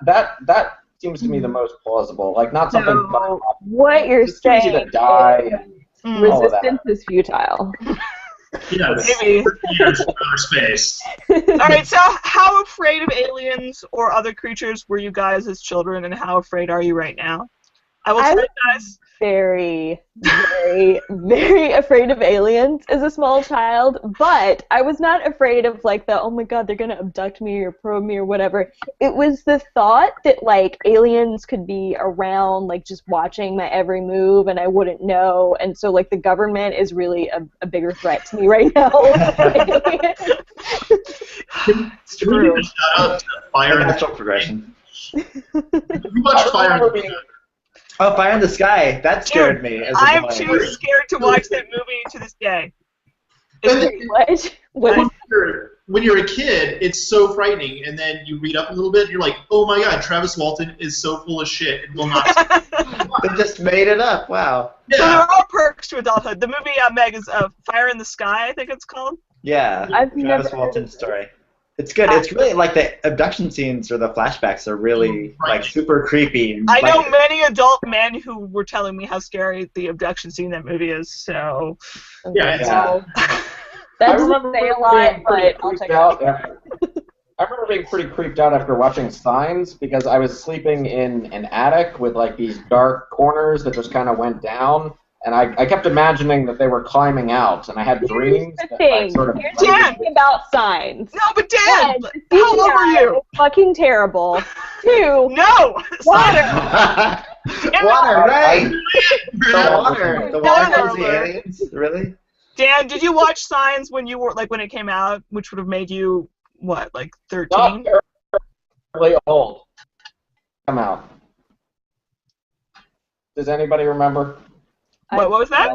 S6: That seems to me the most plausible. Like not something.
S5: So what you're
S6: just too easy
S5: saying
S6: to die and all of that.
S5: resistance is futile.
S4: Yes.
S1: Maybe.
S4: Years from outer space.
S1: All right, so how afraid of aliens or other creatures were you guys as children, and how afraid are you right now? I will start, guys.
S5: Very, very, very afraid of aliens as a small child, but I was not afraid of, like, oh my god, they're gonna abduct me or probe me or whatever. It was the thought that, like, aliens could be around, like, just watching my every move and I wouldn't know, and so, like, the government is really a bigger threat to me right now.
S1: It's true.
S4: Shout out to Fire in the
S2: Natural progression.
S4: You watched Fire in the
S2: Oh, Fire in the Sky. That scared me. As a
S1: I'm
S2: boy.
S1: too scared to watch that movie to this day.
S5: What? What?
S4: When you're a kid, it's so frightening, and then you read up a little bit, and you're like, oh my god, Travis Walton is so full of shit, it will not
S2: They just made it up. Wow.
S1: So there
S4: Yeah.
S1: are perks to adulthood. The movie Meg is Fire in the Sky, I think it's called.
S2: Yeah.
S5: I've
S2: Travis
S5: never heard
S2: Walton's story. It's good. It's really like the abduction scenes or the flashbacks are really like super creepy. And,
S1: I know
S2: like,
S1: many adult men who were telling me how scary the abduction scene in that movie is, so...
S4: Yeah, it's
S5: That doesn't say a lot, but I'll check it out.
S6: I remember being pretty creeped out after watching Signs because I was sleeping in an attic with like these dark corners that just kind of went down, and I kept imagining that they were climbing out, and I had dreams.
S5: Here's the
S6: that, like,
S5: thing.
S6: sort of
S5: Here's the thing about Signs.
S1: No, but Dan!
S5: One,
S1: How old were
S5: CGI
S1: you?
S5: is fucking terrible. Two,
S1: No!
S5: Water.
S2: Water, right? The
S6: Water.
S2: water. The
S1: Water
S2: water kills the
S1: alert.
S2: aliens? Really?
S1: Dan, did you watch Signs when you were, like, when it came out, which would have made you, what, like 13?
S6: Not terribly old. Come out. Does anybody remember?
S1: What was that?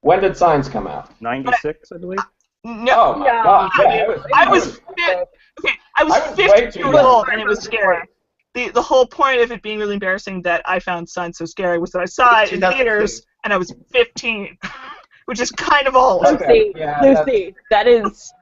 S6: When did Signs come out?
S3: 96, I believe.
S1: No.
S6: Oh my
S5: Yeah.
S6: god!
S1: I was
S6: I was way
S1: 15
S6: too
S1: years
S6: young.
S1: old, and it was scary. The whole point of it being really embarrassing that I found Signs so scary was that I saw it in
S2: 2002.
S1: theaters, and I was 15, which is kind of old.
S5: Lucy,
S6: Yeah,
S5: Lucy, that is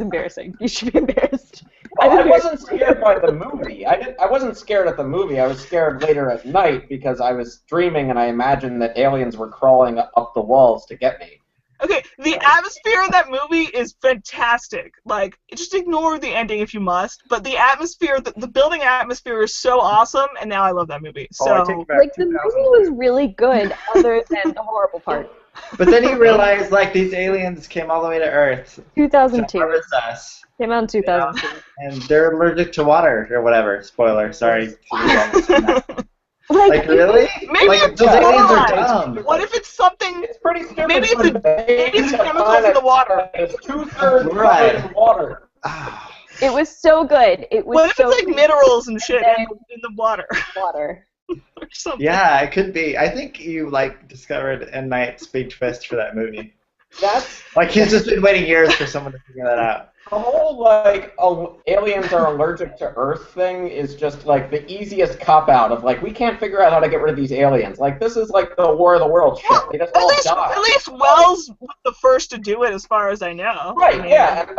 S5: embarrassing. You should be embarrassed.
S6: Well, I wasn't scared by the movie. I wasn't scared at the movie. I was scared later at night because I was dreaming and I imagined that aliens were crawling up the walls to get me.
S1: Okay, the atmosphere in that movie is fantastic. Like, just ignore the ending if you must, but the atmosphere, the building atmosphere is so awesome, and now I love that movie. So,
S3: I take it back.
S5: Like, the movie was really good, other than the horrible part.
S2: But then you realize, like, these aliens came all the way to Earth.
S5: 2002.
S2: To harvest us.
S5: Came out in 2002.
S2: And they're allergic to water or whatever. Spoiler. Sorry. Like, really?
S1: maybe
S2: Like,
S1: it's
S2: those aliens are
S1: fluoride.
S2: dumb.
S1: What if it's something?
S6: It's pretty stupid.
S1: Maybe it's
S6: when
S1: maybe it's
S6: they
S1: chemicals in the water.
S6: It's 2/3 covered
S2: Right.
S6: in water.
S2: Ah.
S5: It was so good. It was
S1: What if
S5: so
S1: it's like
S5: good.
S1: minerals and shit in the water
S5: Water.
S1: or something?
S2: Yeah, it could be. I think you, like, discovered M. Night's big twist for that movie.
S6: That's
S2: Like, he's just been waiting years for someone to figure that out.
S6: the whole like aliens are allergic to Earth thing is just like the easiest cop out of like we can't figure out how to get rid of these aliens. Like this is like the War of the World shit. They just all die.
S1: At least Wells was the first to do it, as far as I know.
S6: Right,
S1: I mean,
S6: yeah, and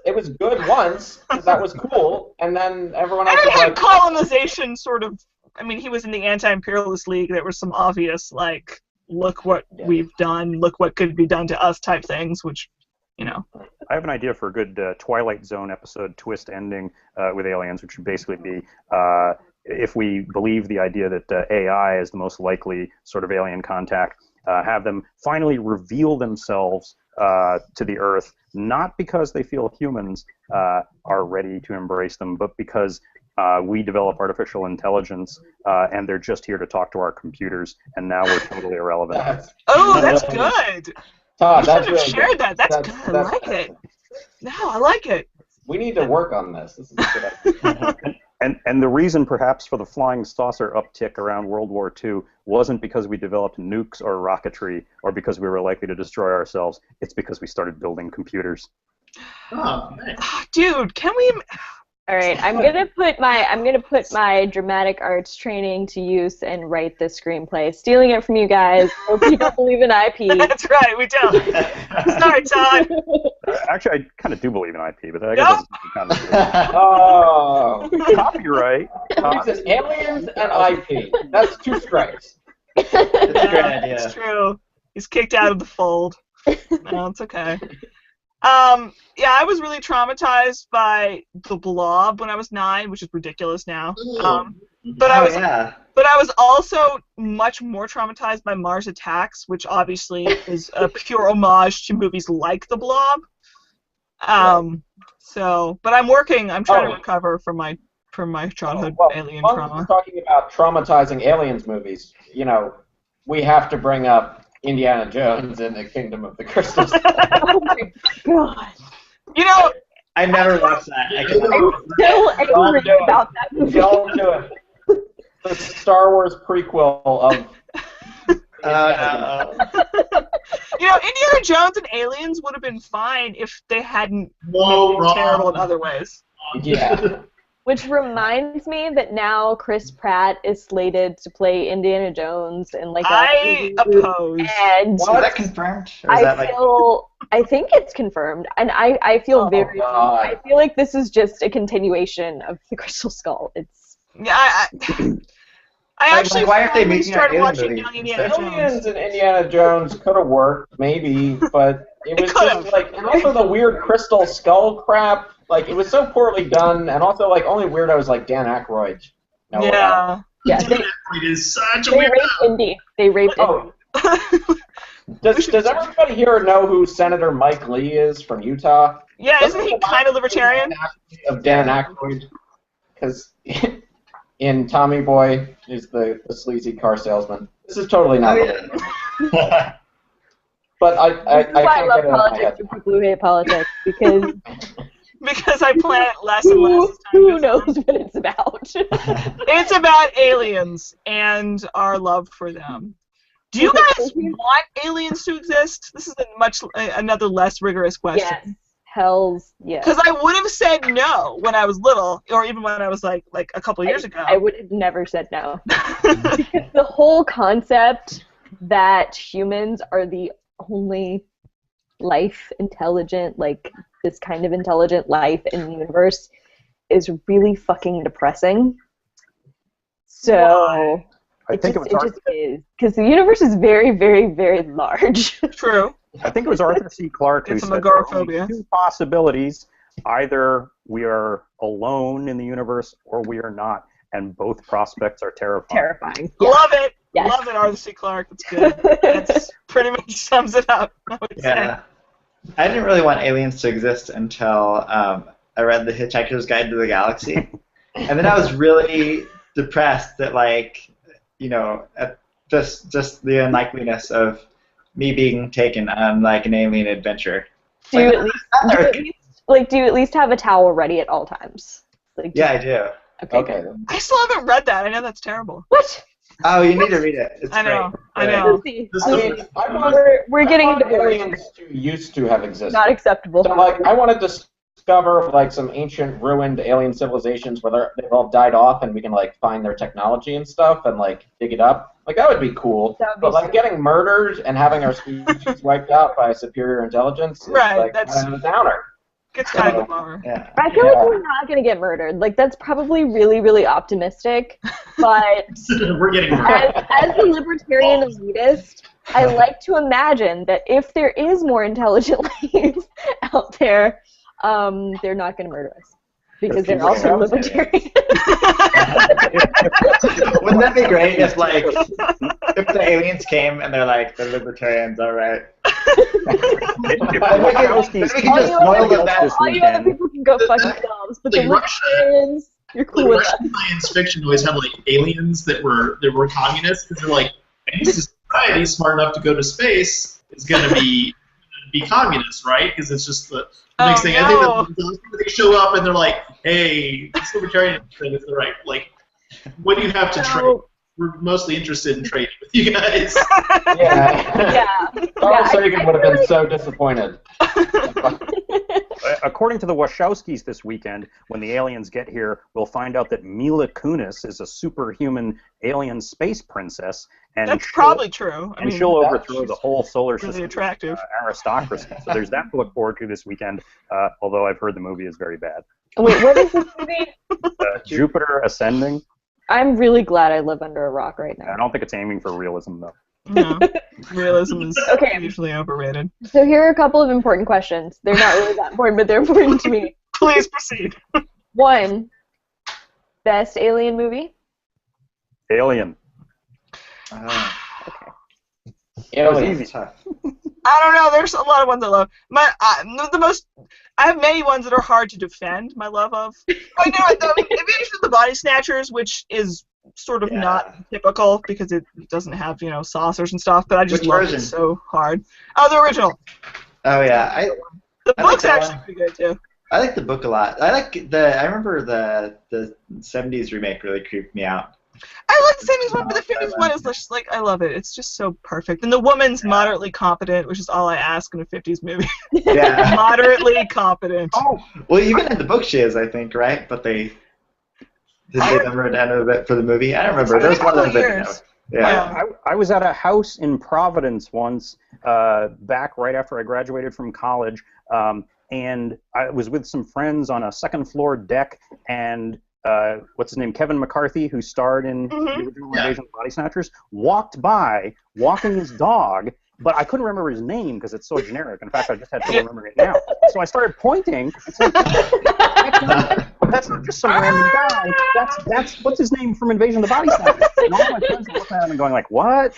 S6: it was good once, 'cause that was cool, and then everyone else
S1: And it
S6: was
S1: had
S6: like,
S1: colonization sort of. I mean, he was in the Anti-Imperialist League. There was some obvious, like, look what we've done, look what could be done to us type things, which, you know.
S3: I have an idea for a good Twilight Zone episode twist ending with aliens, which would basically be if we believe the idea that AI is the most likely sort of alien contact, have them finally reveal themselves to the Earth, not because they feel humans are ready to embrace them, but because we develop artificial intelligence, and they're just here to talk to our computers, and now we're totally irrelevant.
S1: Oh, that's good.
S6: Todd,
S1: You
S6: that's
S1: should have
S6: really
S1: shared
S6: good.
S1: that. That's good. I like it. No, I like it.
S6: We need to work on this. This is a good idea.
S3: And the reason perhaps for the flying saucer uptick around World War II wasn't because we developed nukes or rocketry or because we were likely to destroy ourselves. It's because we started building computers.
S4: Oh, nice.
S1: Dude, can we?
S5: All right, I'm gonna put my dramatic arts training to use and write this screenplay. Stealing it from you guys. Hope you don't believe in IP.
S1: That's right, we don't. Sorry, Todd.
S3: Actually, I kind of do believe in IP, but I guess that's kind of
S6: Oh.
S3: copyright.
S6: It's aliens and IP. That's 2 strikes.
S2: That's a great
S1: Yeah,
S2: idea.
S1: it's true. He's kicked out of the fold. No, it's okay. Yeah, I was really traumatized by The Blob when I was 9, which is ridiculous now. But I was also much more traumatized by Mars Attacks, which obviously is a pure homage to movies like The Blob. But I'm trying to recover from my childhood alien trauma.
S6: We're talking about traumatizing aliens movies. You know, we have to bring up Indiana Jones and the Kingdom of the Crystal Skull.
S5: Oh my god.
S1: You know,
S2: I never watched that. I
S5: I'm still angry about that movie.
S6: Don't do it. The Star Wars prequel of.
S1: You know, Indiana Jones and Aliens would have been fine if they hadn't been terrible in other ways.
S6: Yeah.
S5: Which reminds me that now Chris Pratt is slated to play Indiana Jones in like a
S1: I oppose.
S5: And
S2: Is that confirmed? Or is that
S5: I think it's confirmed, and I feel I feel like this is just a continuation of the Crystal Skull. It's
S1: I actually
S2: why aren't they making
S1: started
S2: an
S1: watching
S2: alien
S1: Young
S2: movie?
S1: Indiana Jones.
S6: Aliens and Indiana Jones could have worked, maybe, but it was just like, and also the weird crystal skull crap. Like, it was so poorly done, and also, like, only weirdos like Dan Aykroyd.
S1: Yeah.
S5: Yeah,
S4: It is such a
S5: they
S4: weird.
S5: raped Indy. They raped Indy.
S6: Does everybody here know who Senator Mike Lee is from Utah?
S1: Yeah, isn't he kind of libertarian?
S6: Of Dan Aykroyd, because in Tommy Boy is the sleazy car salesman. This is totally not. But I
S5: This is why I
S6: can't
S5: love
S6: get it out of my
S5: politics
S6: head.
S5: for people who hate politics, because
S1: Because I plan it less and less.
S5: who knows what it's about?
S1: It's about aliens and our love for them. Do you guys want aliens to exist? This is another less rigorous question.
S5: Yes. Hells yes.
S1: Because I would have said no when I was little, or even when I was like a couple of years ago.
S5: I would have never said no. Because the whole concept that humans are the only intelligent, like this kind of intelligent life in the universe is really fucking depressing. So
S3: I think it
S5: just is. Because the universe is very, very, very large.
S1: True.
S3: I think it was Arthur C. Clarke who
S1: It's
S3: said
S1: some
S3: there are
S1: agoraphobia.
S3: only 2 possibilities. Either we are alone in the universe or we are not, and both prospects are terrifying.
S5: Terrifying.
S1: Love it.
S5: Yes.
S1: Love it, Arthur C. Clarke. That's good. That's pretty much sums it up, I would say.
S2: I didn't really want aliens to exist until I read The Hitchhiker's Guide to the Galaxy. And then I was really depressed that, like, you know, at just the unlikeliness of me being taken on, like, an alien adventure.
S5: Do you at least have a towel ready at all times? Like,
S2: Yeah, I do.
S6: Okay.
S1: I still haven't read that. I know that's terrible.
S5: What?
S2: Oh, you need to read it. It's
S1: I know.
S2: great.
S1: I know.
S5: We're getting into
S6: aliens used to have existed.
S5: not acceptable.
S6: So, like, I want to discover, like, some ancient ruined alien civilizations where they've all died off and we can, like, find their technology and stuff and, like, dig it up. Like, that would be cool.
S5: That would be
S6: But, like, getting murdered and having our species wiped out by a superior intelligence is,
S1: Right,
S6: like,
S1: that's-
S6: kind of a downer.
S1: It's kind of a bummer.
S2: Yeah.
S5: I feel like we're not going to get murdered. Like, that's probably really, really optimistic. But
S4: We're getting murdered.
S5: as a libertarian elitist, I like to imagine that if there is more intelligent life out there, they're not going to murder us. Because they're also libertarian.
S2: Wouldn't that be great if, like, if the aliens came and they're like, the libertarians, all right.
S3: If
S2: We can just spoil them that
S5: All you other people can go fuck themselves, but the
S4: Like Russia-
S5: libertarians, you're cool with
S4: Russian
S5: us.
S4: science fiction always had like aliens that were communists because they're like any society smart enough to go to space is going to be communist, right? Because it's just the next thing. I think that they show up and they're like, "Hey, this libertarian thing is the right." Like, what do you have to trade? We're mostly interested in trading with you guys.
S6: Yeah.
S5: Yeah.
S6: Ronald Reagan would have been so disappointed.
S3: according to the Wachowskis this weekend, when the aliens get here, we'll find out that Mila Kunis is a superhuman alien space princess. And
S1: That's probably true.
S3: And she'll overthrow the whole solar system.
S1: Really attractive.
S3: Aristocracy. So there's that to look forward to this weekend, although I've heard the movie is very bad.
S5: Wait, what is this movie?
S3: Jupiter Ascending.
S5: I'm really glad I live under a rock right now.
S3: I don't think it's aiming for realism, though.
S1: No, realism is usually overrated.
S5: So here are a couple of important questions. They're not really that important, but they're important to me.
S1: Please proceed.
S5: 1, best alien movie?
S3: Alien.
S5: Okay.
S6: Alien.
S3: Easy.
S1: I don't know. There's a lot of ones I love. I have many ones that are hard to defend my love of. I know the Invasion of the Body Snatchers, which is sort of not typical because it doesn't have saucers and stuff. But I just love it so hard. Oh, the original.
S2: Oh yeah,
S1: the book's actually pretty good too.
S2: I like the book a lot. I remember the '70s remake really creeped me out.
S1: I like the '70s one, but the '50s one is just like I love it. It's just so perfect. And the woman's moderately competent, which is all I ask in a '50s movie.
S2: Yeah.
S1: Moderately competent.
S2: Oh, well, even in the book she is, I think, right? But did they number it down a bit for the movie? I don't remember. There was one of those. Yeah.
S3: I was at a house in Providence once, back right after I graduated from college, and I was with some friends on a second-floor deck, and what's his name, Kevin McCarthy, who starred in the original Invasion of the Body Snatchers, walked by, walking his dog, but I couldn't remember his name because it's so generic. In fact, I just had trouble remembering it now. So I started pointing. And said, that's not just some random guy. That's what's his name from Invasion of the Body Snatchers. And all my friends were looking at him and going like, what?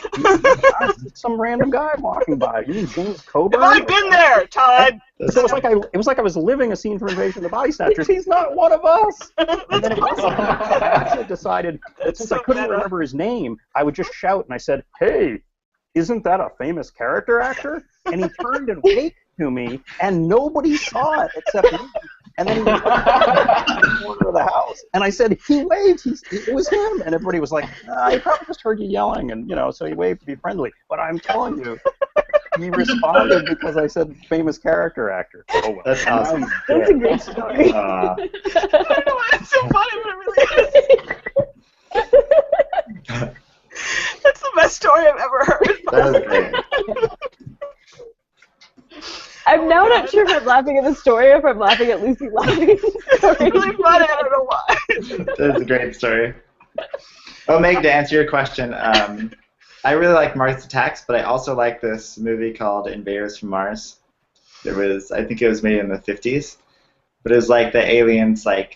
S3: Some random guy walking by. You mean James Coburn?
S1: Have I been there, Todd?
S3: So it was like I was living a scene from Invasion of the Body Snatchers. He's not one of us. And then I actually decided that since I couldn't remember his name, I would just shout, and I said, "Hey, isn't that a famous character actor?" And he turned and waved to me, and nobody saw it except me. And then he went to the corner of the house, and I said, "He waved. It was him." And everybody was like, "He probably just heard you yelling, and so he waved to be friendly." But I'm telling you, he responded because I said famous character actor. Oh, well.
S2: That's awesome.
S5: That's a great story.
S1: I don't know why it's so funny, but it really is. That's the best story I've ever heard.
S2: That was great.
S5: I'm now not sure if I'm laughing at the story or if I'm laughing at Lucy laughing at the story.
S1: It's really funny. I don't know why.
S2: That's a great story. Oh, Meg, to answer your question, I really like Mars Attacks, but I also like this movie called Invaders from Mars. I think it was made in the 50s, but it was like the aliens, they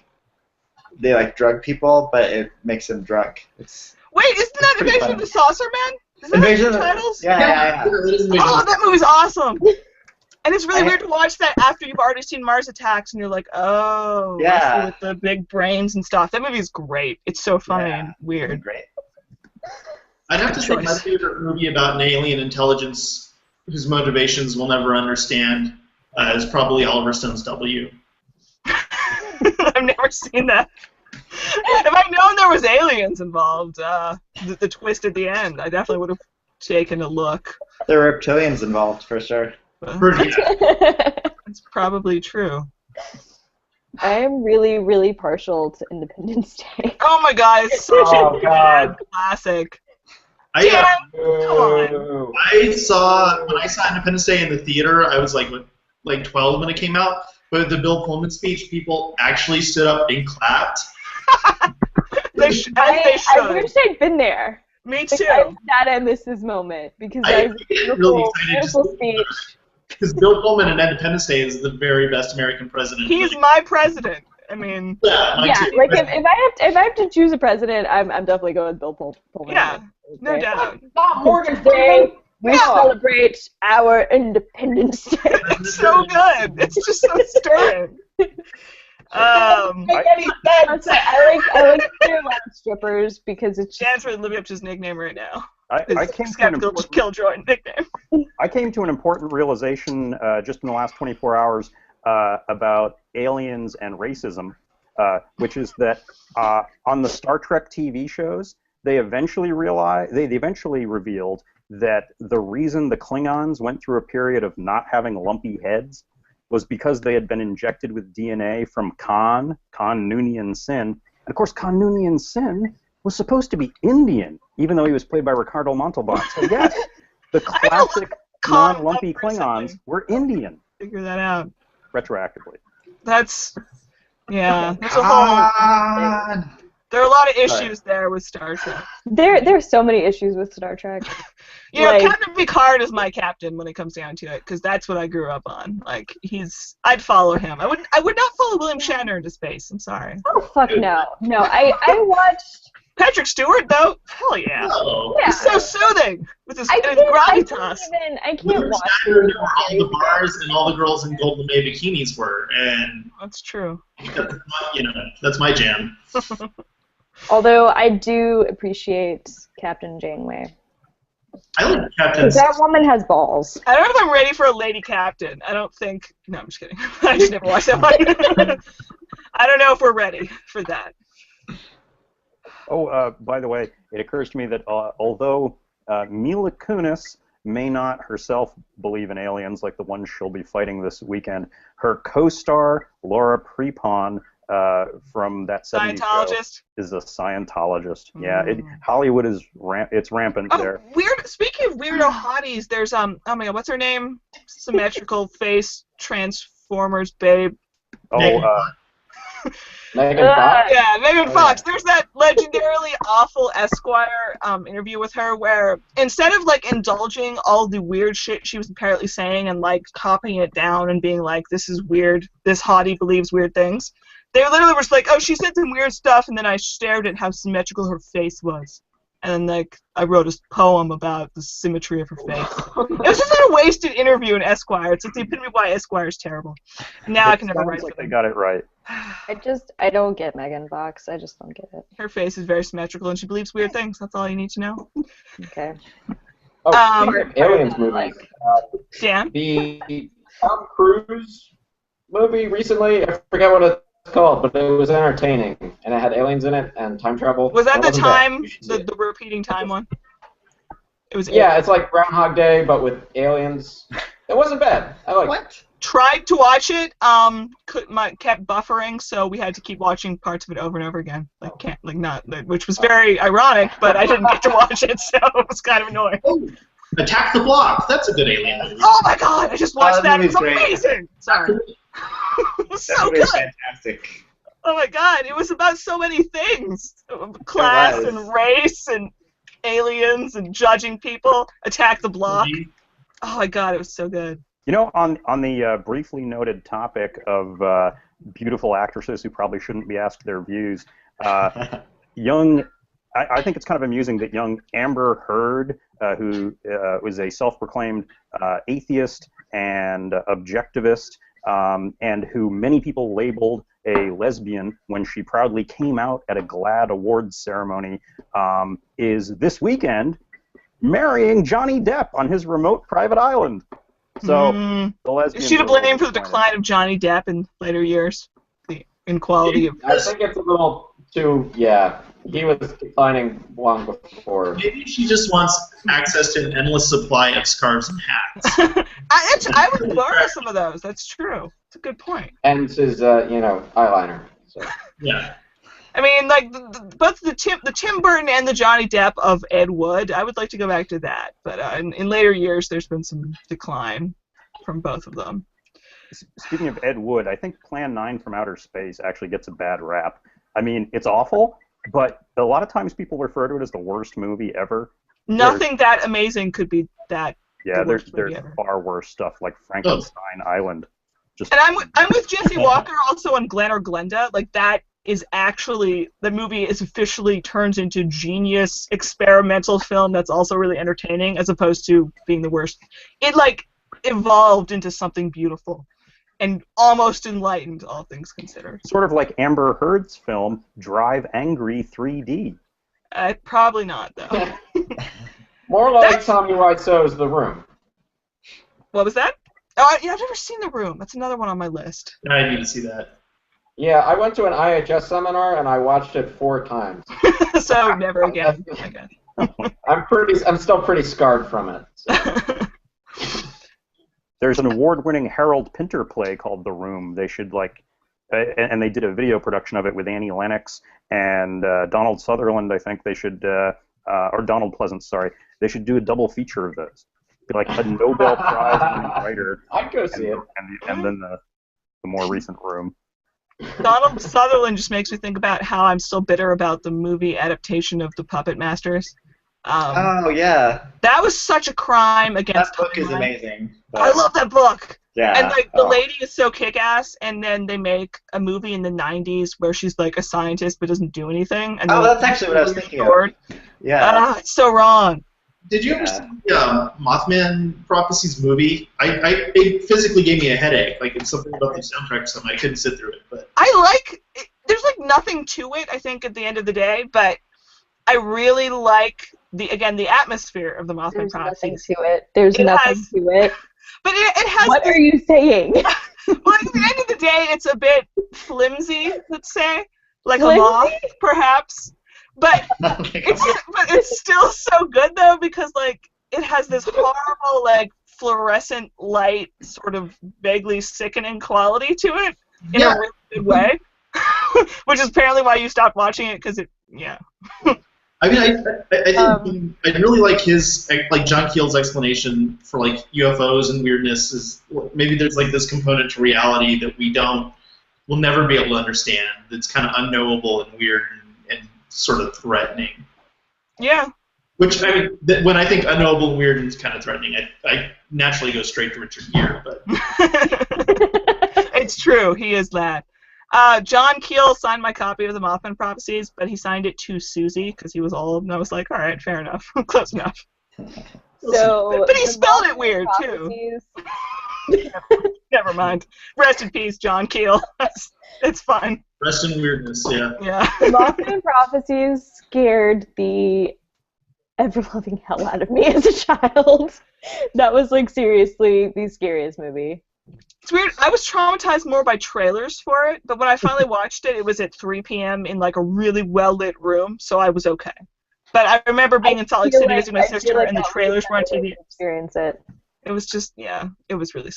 S2: drug people, but it makes them drunk.
S1: Wait, isn't that Invasion of the Saucer Man? Is that
S2: Invasion
S1: the titles?
S2: Yeah.
S1: Oh, that movie's awesome. And it's really weird to watch that after you've already seen Mars Attacks, and you're like, oh,
S2: yeah,
S1: with the big brains and stuff. That movie's great. It's so funny and weird.
S2: Great.
S4: I'd have to say my favorite movie about an alien intelligence whose motivations we'll never understand is probably Oliver Stone's W.
S1: I've never seen that. If I'd known there was aliens involved, the twist at the end, I definitely would have taken a look.
S2: There were reptilians involved, for sure.
S1: It's probably true.
S5: I am really, really partial to Independence Day.
S1: Oh my god, it's such a bad classic.
S4: When I saw Independence Day in the theater, I was like 12 when it came out. But the Bill Pullman speech, people actually stood up and clapped.
S1: They should.
S5: I wish I'd been there.
S1: Me too.
S5: I sat and missed this moment because that was a beautiful speech.
S4: Because Bill Pullman in Independence Day is the very best American president.
S1: He's my president. I mean,
S5: if I have to choose a president, I'm definitely going with Bill Pullman.
S1: Yeah, no doubt.
S6: Not Morgan
S5: Day. We celebrate our Independence Day.
S1: It's so good. It's just so stirring.
S5: I like Clear Lab Strippers because it's
S1: Jan's really living up to his nickname right now.
S3: I came to an important
S1: Killjoy nickname.
S3: I came to an important realization just in the last 24 hours about aliens and racism, which is that on the Star Trek TV shows, they eventually revealed that the reason the Klingons went through a period of not having lumpy heads was because they had been injected with DNA from Khan Noonien Sin. And of course, Khan Noonien Sin was supposed to be Indian, even though he was played by Ricardo Montalban. So yes, the classic non-lumpy Klingons were Indian.
S1: Figure that out.
S3: Retroactively.
S1: That's a whole. There are a lot of issues there with Star Trek.
S5: There's so many issues with Star Trek.
S1: You know, Captain Picard is my captain when it comes down to it, because that's what I grew up on. Like, I'd follow him. I would not follow William Shatner into space. I'm sorry.
S5: Oh fuck no. No, I watched.
S1: Patrick Stewart though, hell yeah.
S4: No.
S1: He's so soothing with his gravitas.
S5: I can't watch
S4: Shatner knew where all the bars and all the girls in Golden May bikinis were, and
S1: that's true.
S4: That's my jam.
S5: Although I do appreciate Captain Janeway.
S4: I like Captain.
S5: That woman has balls.
S1: I don't know if I'm ready for a lady captain. I don't think. No, I'm just kidding. I just never watched that one. I don't know if we're ready for that.
S3: Oh, by the way, it occurs to me that although Mila Kunis may not herself believe in aliens like the ones she'll be fighting this weekend, her co-star, Laura Prepon, from that 70s
S1: Scientologist?
S3: show, is a Scientologist. Yeah, Hollywood is it's rampant there.
S1: Weird. Speaking of weirdo hotties, there's oh my god, what's her name? Symmetrical face, Transformers babe.
S3: Oh,
S6: Megan Fox?
S1: Yeah, Megan Fox. There's that legendarily awful Esquire interview with her where instead of like indulging all the weird shit she was apparently saying and like copying it down and being like, this is weird, this hottie believes weird things, they literally were just like, oh, she said some weird stuff, and then I stared at how symmetrical her face was. And then, like, I wrote a poem about the symmetry of her face. It was just a wasted interview in Esquire. It's like the epitome of why Esquire is terrible. Now I can never write
S3: like
S1: for them.
S3: they got it right.
S5: I don't get Megan Fox. I just don't get it.
S1: Her face is very symmetrical, and she believes weird things. That's all you need to know.
S5: Okay.
S6: Oh, speaking of aliens movies,
S1: Dan?
S6: the Tom Cruise movie recently, I forget what it's called, but it was entertaining, and it had aliens in it and time travel.
S1: Was that the time,
S6: the
S1: the repeating time one? It was.
S6: Yeah, it's like Groundhog Day, but with aliens. It wasn't bad. I liked it.
S4: What?
S1: Tried to watch it, kept buffering, so we had to keep watching parts of it over and over again. Which was very ironic, but I didn't get to watch it, so it was kind of annoying.
S4: Oh, Attack the Block. That's a good alien movie.
S1: Oh my god, I just watched that. It was
S2: movie's great.
S1: amazing. Sorry. It was so
S2: That
S1: good.
S2: was fantastic.
S1: Oh my god, it was about so many things. Class
S2: was.
S1: and race and aliens and judging people. Attack the Block. Oh my god, it was so good.
S3: You know, on the briefly noted topic of beautiful actresses who probably shouldn't be asked their views, I think it's kind of amusing that young Amber Heard, who was a self-proclaimed atheist and objectivist, and who many people labeled a lesbian when she proudly came out at a GLAAD awards ceremony, is this weekend marrying Johnny Depp on his remote private island. So the lesbian.
S1: Is she to blame for the decline of Johnny Depp in later years? The inequality of.
S6: I think it's a little too. Yeah, he was declining long before.
S4: Maybe she just wants access to an endless supply of scarves and hats.
S1: I would borrow some of those. That's true. It's a good point.
S6: And his, eyeliner. So.
S4: Yeah.
S1: I mean, like both the Tim Burton and the Johnny Depp of Ed Wood. I would like to go back to that, but in later years, there's been some decline from both of them.
S3: Speaking of Ed Wood, I think Plan 9 from Outer Space actually gets a bad rap. I mean, it's awful, but a lot of times people refer to it as the worst movie ever.
S1: Nothing that amazing could be that.
S3: Yeah, there's far worse stuff like Frankenstein Island.
S1: And I'm with Jesse Walker also on Glenn or Glenda. Like that is actually the movie is officially turns into genius experimental film that's also really entertaining as opposed to being the worst. It like evolved into something beautiful and almost enlightened, all things considered.
S3: Sort of like Amber Heard's film Drive Angry 3D.
S1: Probably not though.
S6: More like Tommy Wiseau's The Room.
S1: What was that? Oh, yeah, I've never seen The Room. That's another one on my list.
S4: I need to see that.
S6: Yeah, I went to an IHS seminar and I watched it 4 times.
S1: So never again.
S6: I'm still pretty scarred from it. So.
S3: There's an award-winning Harold Pinter play called The Room. They should and they did a video production of it with Annie Lennox and Donald Sutherland. I think they should, or Donald Pleasance, sorry. They should do a double feature of those. Be like a Nobel Prize-winning writer.
S6: I'd go see it.
S3: And then the more recent Room.
S1: Donald Sutherland just makes me think about how I'm still bitter about the movie adaptation of The Puppet Masters.
S2: Oh yeah.
S1: That was such a crime against.
S2: That book is
S1: time.
S2: amazing.
S1: I love that book.
S2: Yeah.
S1: And like the lady is so kick-ass, and then they make a movie in the '90s where she's like a scientist but doesn't do anything. And
S2: that's actually what I was thinking of. Yeah.
S1: It's so wrong.
S4: Did you ever see Mothman Prophecies movie? It physically gave me a headache. Like, it's something about the soundtrack or something. I couldn't sit through it. But
S1: I like it. There's like nothing to it, I think, at the end of the day, but I really like the atmosphere of the Mothman Prophecies.
S5: There's nothing to it. There's nothing to it.
S1: But it has.
S5: What are you saying?
S1: Well, at the end of the day, it's a bit flimsy, let's say, like
S5: Flimsy?
S1: a moth, perhaps. But it's still so good though, because like it has this horrible like fluorescent light, sort of vaguely sickening quality to it in a really good way, which is apparently why you stopped watching it, because it.
S4: I mean, I think I really like John Keel's explanation for like UFOs and weirdness is maybe there's like this component to reality that we'll never be able to understand. That's kind of unknowable and weird and sort of threatening.
S1: Yeah.
S4: Which, I mean, when I think unknowable and weird and kind of threatening, I naturally go straight to Richard Gere, but...
S1: It's true, he is that. John Keel signed my copy of the Mothman Prophecies, but he signed it to Susie, because he was old, and I was like, alright, fair enough, close enough.
S5: So,
S1: but he spelled it weird, too. Never mind. Rest in peace, John Keel. It's fine.
S4: Rest in weirdness, yeah.
S1: Yeah.
S5: The Mothman Prophecies scared the ever-loving hell out of me as a child. That was, like, seriously the scariest movie.
S1: It's weird. I was traumatized more by trailers for it, but when I finally watched it, it was at 3 p.m. in, like, a really well-lit room, so I was okay. But I remember being in Salt Lake City visiting my sister, and the trailers were on TV.
S5: Experience it.
S1: It was just, it was really...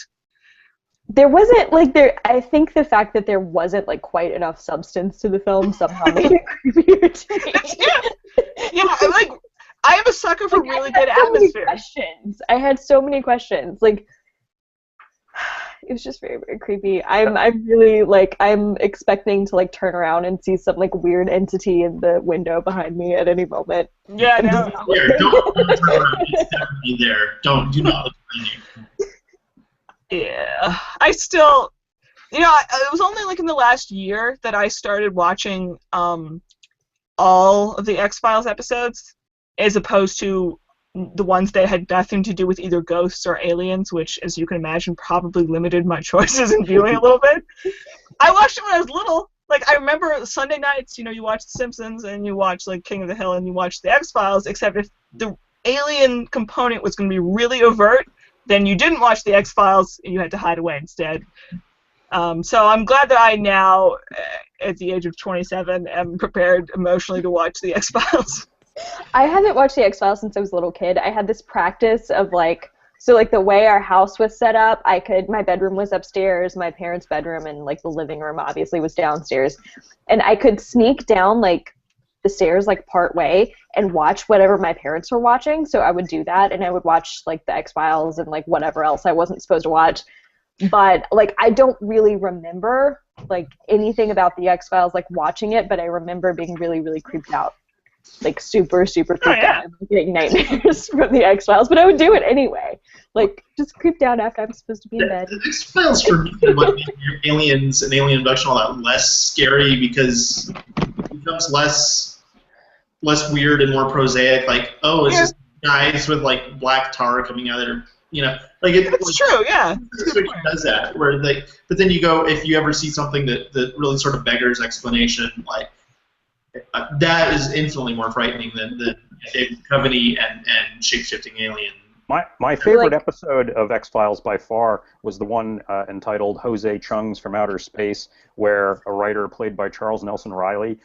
S5: There wasn't, like, I think the fact that there wasn't, like, quite enough substance to the film somehow made it creepier to me.
S1: Yeah, I am a sucker for really good atmosphere.
S5: I had so many questions. Like, it was just very, very creepy. I'm really, like, I'm expecting to, like, turn around and see some, like, weird entity in the window behind me at any moment.
S1: Yeah, no.
S4: Don't turn around. It's definitely there. Do not look behind you.
S1: Yeah, I still, it was only like in the last year that I started watching all of the X-Files episodes, as opposed to the ones that had nothing to do with either ghosts or aliens, which, as you can imagine, probably limited my choices in viewing a little bit. I watched it when I was little. Like, I remember Sunday nights, you watch The Simpsons, and you watch, like, King of the Hill, and you watch the X-Files, except if the alien component was going to be really overt, then you didn't watch the X-Files, and you had to hide away instead. So I'm glad that I now, at the age of 27, am prepared emotionally to watch the X-Files.
S5: I haven't watched the X-Files since I was a little kid. I had this practice of, like, so, like, the way our house was set up, my bedroom was upstairs, my parents' bedroom, and, like, the living room, obviously, was downstairs. And I could sneak down, like, the stairs, like, part way and watch whatever my parents were watching. So I would do that, and I would watch, like, the X-Files and, like, whatever else I wasn't supposed to watch. But, like, I don't really remember, like, anything about the X-Files, like, watching it, but I remember being really, really creeped out. Like, super, super creeped out. And getting nightmares from the X-Files, but I would do it anyway. Like, just creeped out after I'm supposed to be in bed.
S4: The X-Files for me might make aliens and alien abduction all that less scary, because it becomes less weird and more prosaic. Like, oh, it's just guys with, like, black tar coming out of their, like it's
S1: like, true, yeah.
S4: Fiction does that, where like, but then you go, if you ever see something that really sort of beggars explanation, like that is infinitely more frightening than David Duchovny and shape-shifting alien
S3: My favorite episode of X-Files by far was the one entitled Jose Chung's from Outer Space, where a writer played by Charles Nelson Riley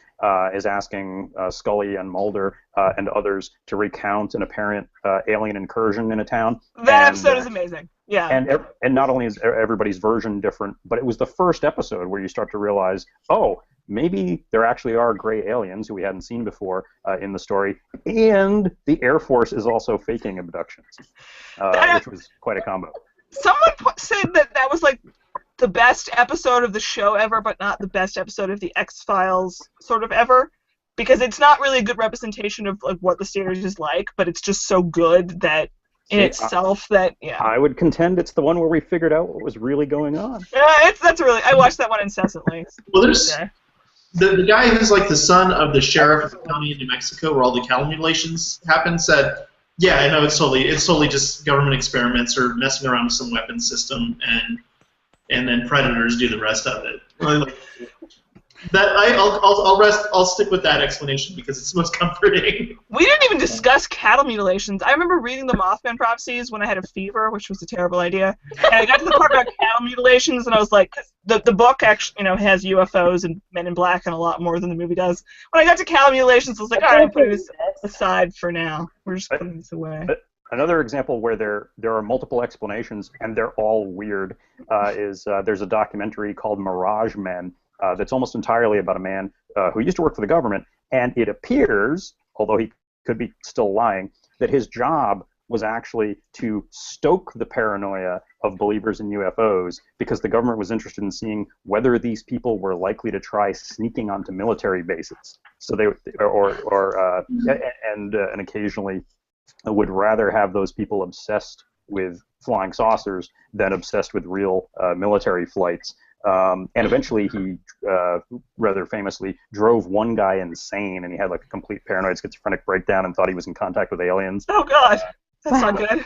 S3: is asking Scully and Mulder and others to recount an apparent alien incursion in a town.
S1: That episode is amazing. Yeah.
S3: And not only is everybody's version different, but it was the first episode where you start to realize, oh, maybe there actually are gray aliens who we hadn't seen before in the story, and the Air Force is also faking abductions, which was quite a combo.
S1: Someone said that was like the best episode of the show ever, but not the best episode of the X-Files sort of ever, because it's not really a good representation of like what the series is like, but it's just so good that in itself that, yeah.
S3: I would contend it's the one where we figured out what was really going on.
S1: Yeah, I watched that one incessantly.
S4: Well, there's... Okay. The guy who's like the son of the sheriff of the county in New Mexico where all the cattle mutilations happened said, yeah, I know it's totally just government experiments or messing around with some weapon system and then predators do the rest of it. I'll stick with that explanation because it's most comforting.
S1: We didn't even discuss cattle mutilations. I remember reading the Mothman prophecies when I had a fever, which was a terrible idea. And I got to the part about cattle mutilations, and I was like, the book actually, has UFOs and Men in Black and a lot more than the movie does. When I got to cattle mutilations, I was like, all right, I'm putting this aside for now. We're just putting this away.
S3: Another example where there are multiple explanations and they're all weird is there's a documentary called Mirage Men. That's almost entirely about a man who used to work for the government, and it appears, although he could be still lying, that his job was actually to stoke the paranoia of believers in UFOs because the government was interested in seeing whether these people were likely to try sneaking onto military bases. So they and occasionally would rather have those people obsessed with flying saucers than obsessed with real military flights. And eventually he, rather famously, drove one guy insane, and he had like a complete paranoid schizophrenic breakdown and thought he was in contact with aliens.
S1: Oh, God. That's not good.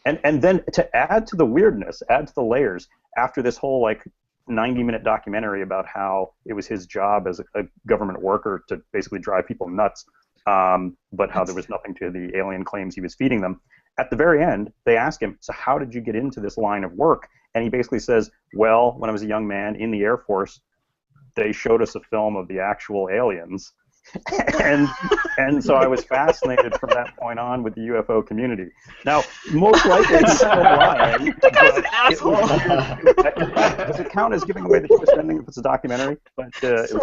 S3: And then to add to the weirdness, add to the layers, after this whole like 90-minute documentary about how it was his job as a government worker to basically drive people nuts, but how there was nothing to the alien claims he was feeding them, at the very end, they ask him, so how did you get into this line of work? And he basically says, well, when I was a young man in the Air Force, they showed us a film of the actual aliens. and so I was fascinated from that point on with the UFO community. Now, most likely he's still lying.
S1: That guy's an asshole.
S3: Does it count as giving away the twist ending if it's a documentary? But it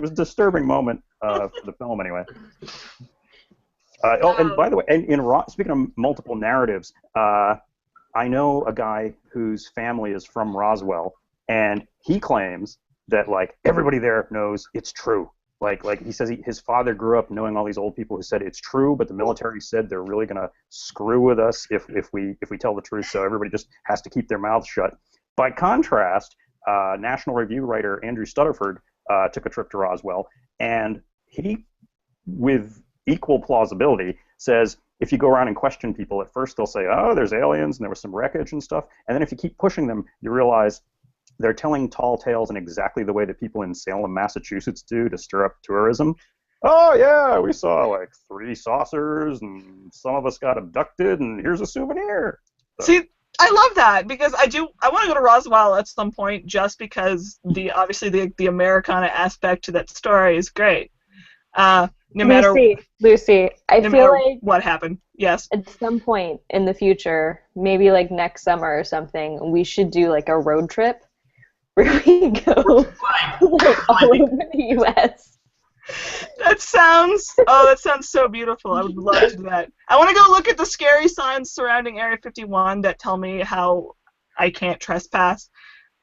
S3: was a disturbing moment for the film anyway. And by the way, speaking of multiple narratives, I know a guy whose family is from Roswell, and he claims that like everybody there knows it's true. Like he says his father grew up knowing all these old people who said it's true, but the military said they're really gonna screw with us if we tell the truth. So everybody just has to keep their mouths shut. By contrast, National Review writer Andrew Stutterford took a trip to Roswell, and he, with equal plausibility, says if you go around and question people, at first they'll say, oh, there's aliens and there was some wreckage and stuff, and then if you keep pushing them, you realize they're telling tall tales in exactly the way that people in Salem, Massachusetts do to stir up tourism. Oh, yeah, we saw like 3 saucers, and some of us got abducted, and here's a souvenir. So.
S1: See, I love that, because I want to go to Roswell at some point just because obviously the Americana aspect to that story is great.
S5: Lucy, I feel like
S1: what happened. Yes.
S5: At some point in the future, maybe like next summer or something, we should do like a road trip where we go like all over the U.S.
S1: That sounds so beautiful. I would love to do that. I want to go look at the scary signs surrounding Area 51 that tell me how I can't trespass.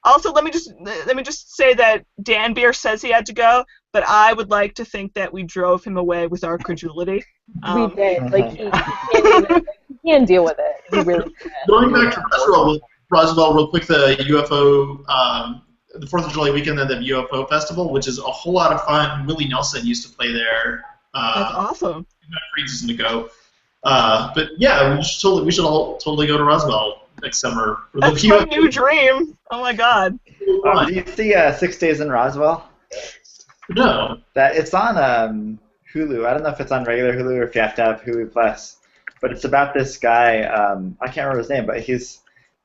S1: Also, let me just say that Dan Beer says he had to go, but I would like to think that we drove him away with our credulity.
S5: We did. Like he can't deal with it. He really can't.
S4: Going back to Roswell real quick, the UFO, the 4th of July weekend, and the UFO festival, which is a whole lot of fun. Willie Nelson used to play there.
S1: That's awesome.
S4: Not reason to go. But yeah, we should all totally go to Roswell next summer.
S1: That's my new dream. Oh my God.
S2: Do you see 6 Days in Roswell?
S4: No.
S2: It's on Hulu. I don't know if it's on regular Hulu or if you have to have Hulu Plus. but it's about this guy. I can't remember his name, but he's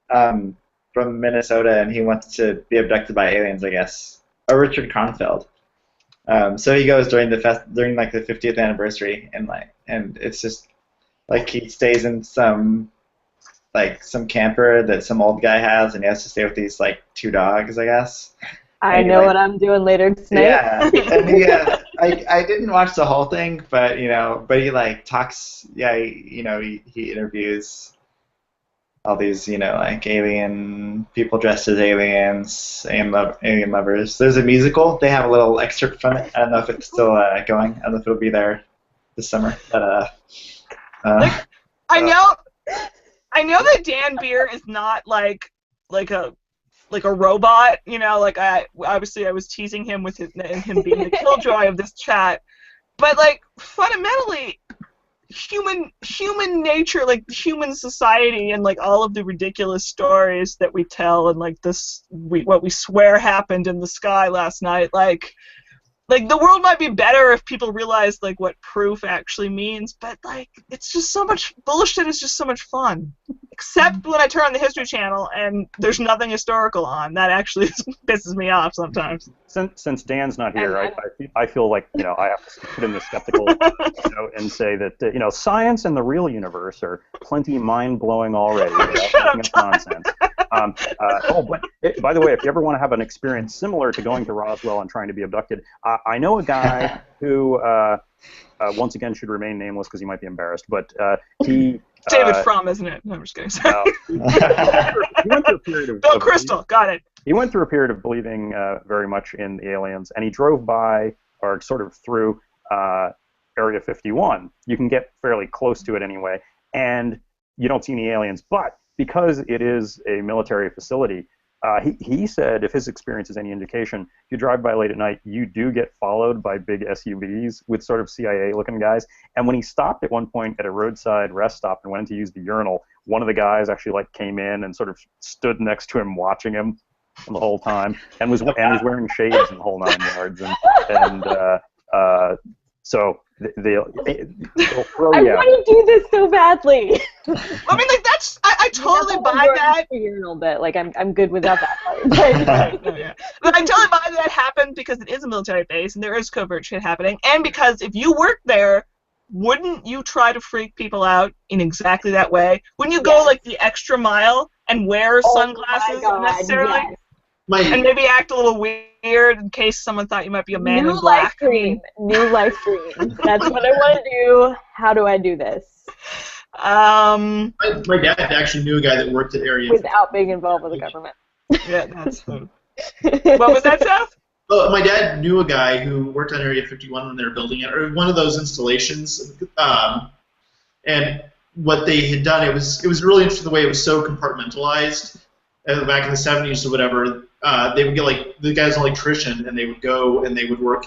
S2: from Minnesota, and he wants to be abducted by aliens, I guess. Or Richard Kronfeld. So he goes during during like the 50th anniversary, and it's just like he stays in some camper that some old guy has, and he has to stay with these like 2 dogs, I guess.
S5: I know what I'm doing later tonight.
S2: Yeah, and he, I didn't watch the whole thing, but he like talks. Yeah, he interviews all these like alien people dressed as aliens, alien lovers. There's a musical. They have a little excerpt from it. I don't know if it's still going. I don't know if it'll be there this summer, but
S1: I know that Dan Beer is not like a robot, like I was teasing him with him being the killjoy of this chat, but like fundamentally human nature, like human society, and like all of the ridiculous stories that we tell, and like what we swear happened in the sky last night, like the world might be better if people realized like what proof actually means, but like it's just so much bullshit. It's just so much fun, except when I turn on the History Channel and there's nothing historical on. That actually pisses me off sometimes.
S3: Since Dan's not here, I feel like I have to put in the skeptical and say that science and the real universe are plenty mind-blowing already. Nonsense. But by the way, if you ever want to have an experience similar to going to Roswell and trying to be abducted, I know a guy who, once again, should remain nameless because he might be embarrassed, but he...
S1: David Fromm, isn't it? No, I'm just kidding.
S3: He went through a period of...
S1: Bill Crystal, got it.
S3: He went through a period of believing very much in the aliens, and he drove by, or sort of through, Area 51. You can get fairly close to it anyway, and you don't see any aliens, but because it is a military facility, he said, if his experience is any indication, if you drive by late at night, you do get followed by big SUVs with sort of CIA-looking guys. And when he stopped at one point at a roadside rest stop and went to use the urinal, one of the guys actually came in and sort of stood next to him, watching him the whole time, and was wearing shades and the whole 9 yards. So they'll throw you out.
S5: I want to do this so badly.
S1: I mean, like I totally buy that.
S5: Urinal bit, like I'm good without that part.
S1: But I totally buy that happened because it is a military base and there is covert shit happening, and because if you work there, wouldn't you try to freak people out in exactly that way? Wouldn't you go like the extra mile and wear sunglasses necessarily?
S5: Yes.
S1: And maybe act a little weird in case someone thought you might be a man in black.
S5: New life stream. That's what I want to do. How do I do this?
S4: My dad actually knew a guy that worked at Area 51.
S5: Without being involved with the government.
S1: Yeah, that's... What was that, Seth?
S4: My dad knew a guy who worked on Area 51 when they were building it, or one of those installations. And what they had done, it was really interesting the way it was so compartmentalized. Back in the 70s or whatever, they would get like the guy's an electrician, and they would go and they would work.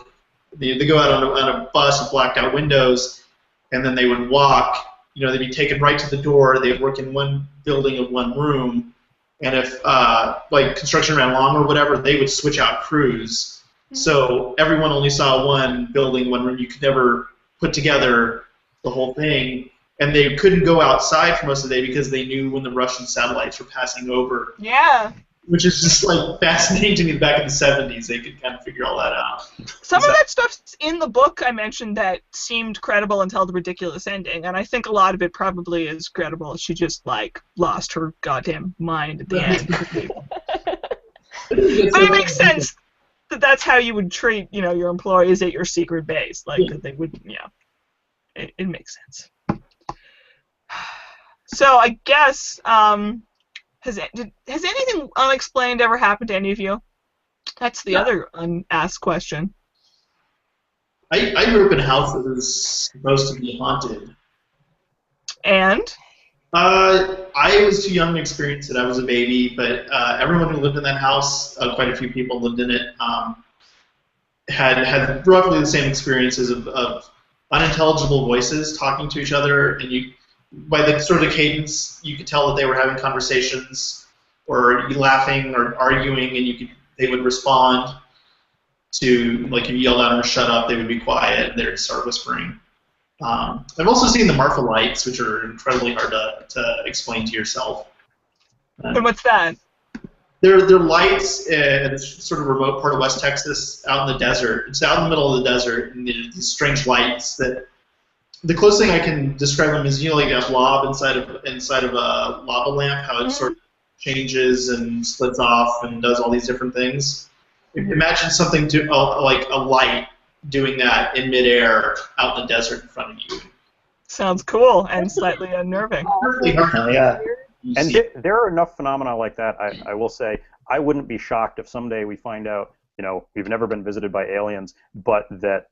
S4: They go out on a bus with blacked out windows, and then they would walk. They'd be taken right to the door. They'd work in one building of one room, and if like construction ran long or whatever, they would switch out crews. So everyone only saw one building, one room. You could never put together the whole thing. And they couldn't go outside for most of the day because they knew when the Russian satellites were passing over.
S1: Yeah.
S4: Which is just like fascinating to me. Back in the 70s, they could kind of figure all that out.
S1: Some of that stuff's in the book I mentioned that seemed credible until the ridiculous ending, and I think a lot of it probably is credible. She just like lost her goddamn mind at the end. But it makes sense that that's how you would treat your employees at your secret base, like that they would. It makes sense. So I guess, has anything unexplained ever happened to any of you? That's the other unasked question.
S4: I grew up in a house that was supposed to be haunted.
S1: And?
S4: I was too young to experience it. I was a baby, but everyone who lived in that house, quite a few people lived in it, had roughly the same experiences of unintelligible voices talking to each other, and by the sort of cadence, you could tell that they were having conversations, or laughing, or arguing, and they would respond to, like, if you yelled at them or shut up, they would be quiet, and they'd start whispering. I've also seen the Marfa lights, which are incredibly hard to explain to yourself.
S1: And what's that?
S4: They're lights in this sort of remote part of West Texas, out in the desert. It's out in the middle of the desert, and these strange lights that. The closest thing I can describe them is, like a blob inside of a lava lamp, how it sort of changes and splits off and does all these different things. Imagine something like a light doing that in midair out in the desert in front of you.
S1: Sounds cool and slightly unnerving.
S2: Yeah.
S3: And there are enough phenomena like that, I will say. I wouldn't be shocked if someday we find out, we've never been visited by aliens, but that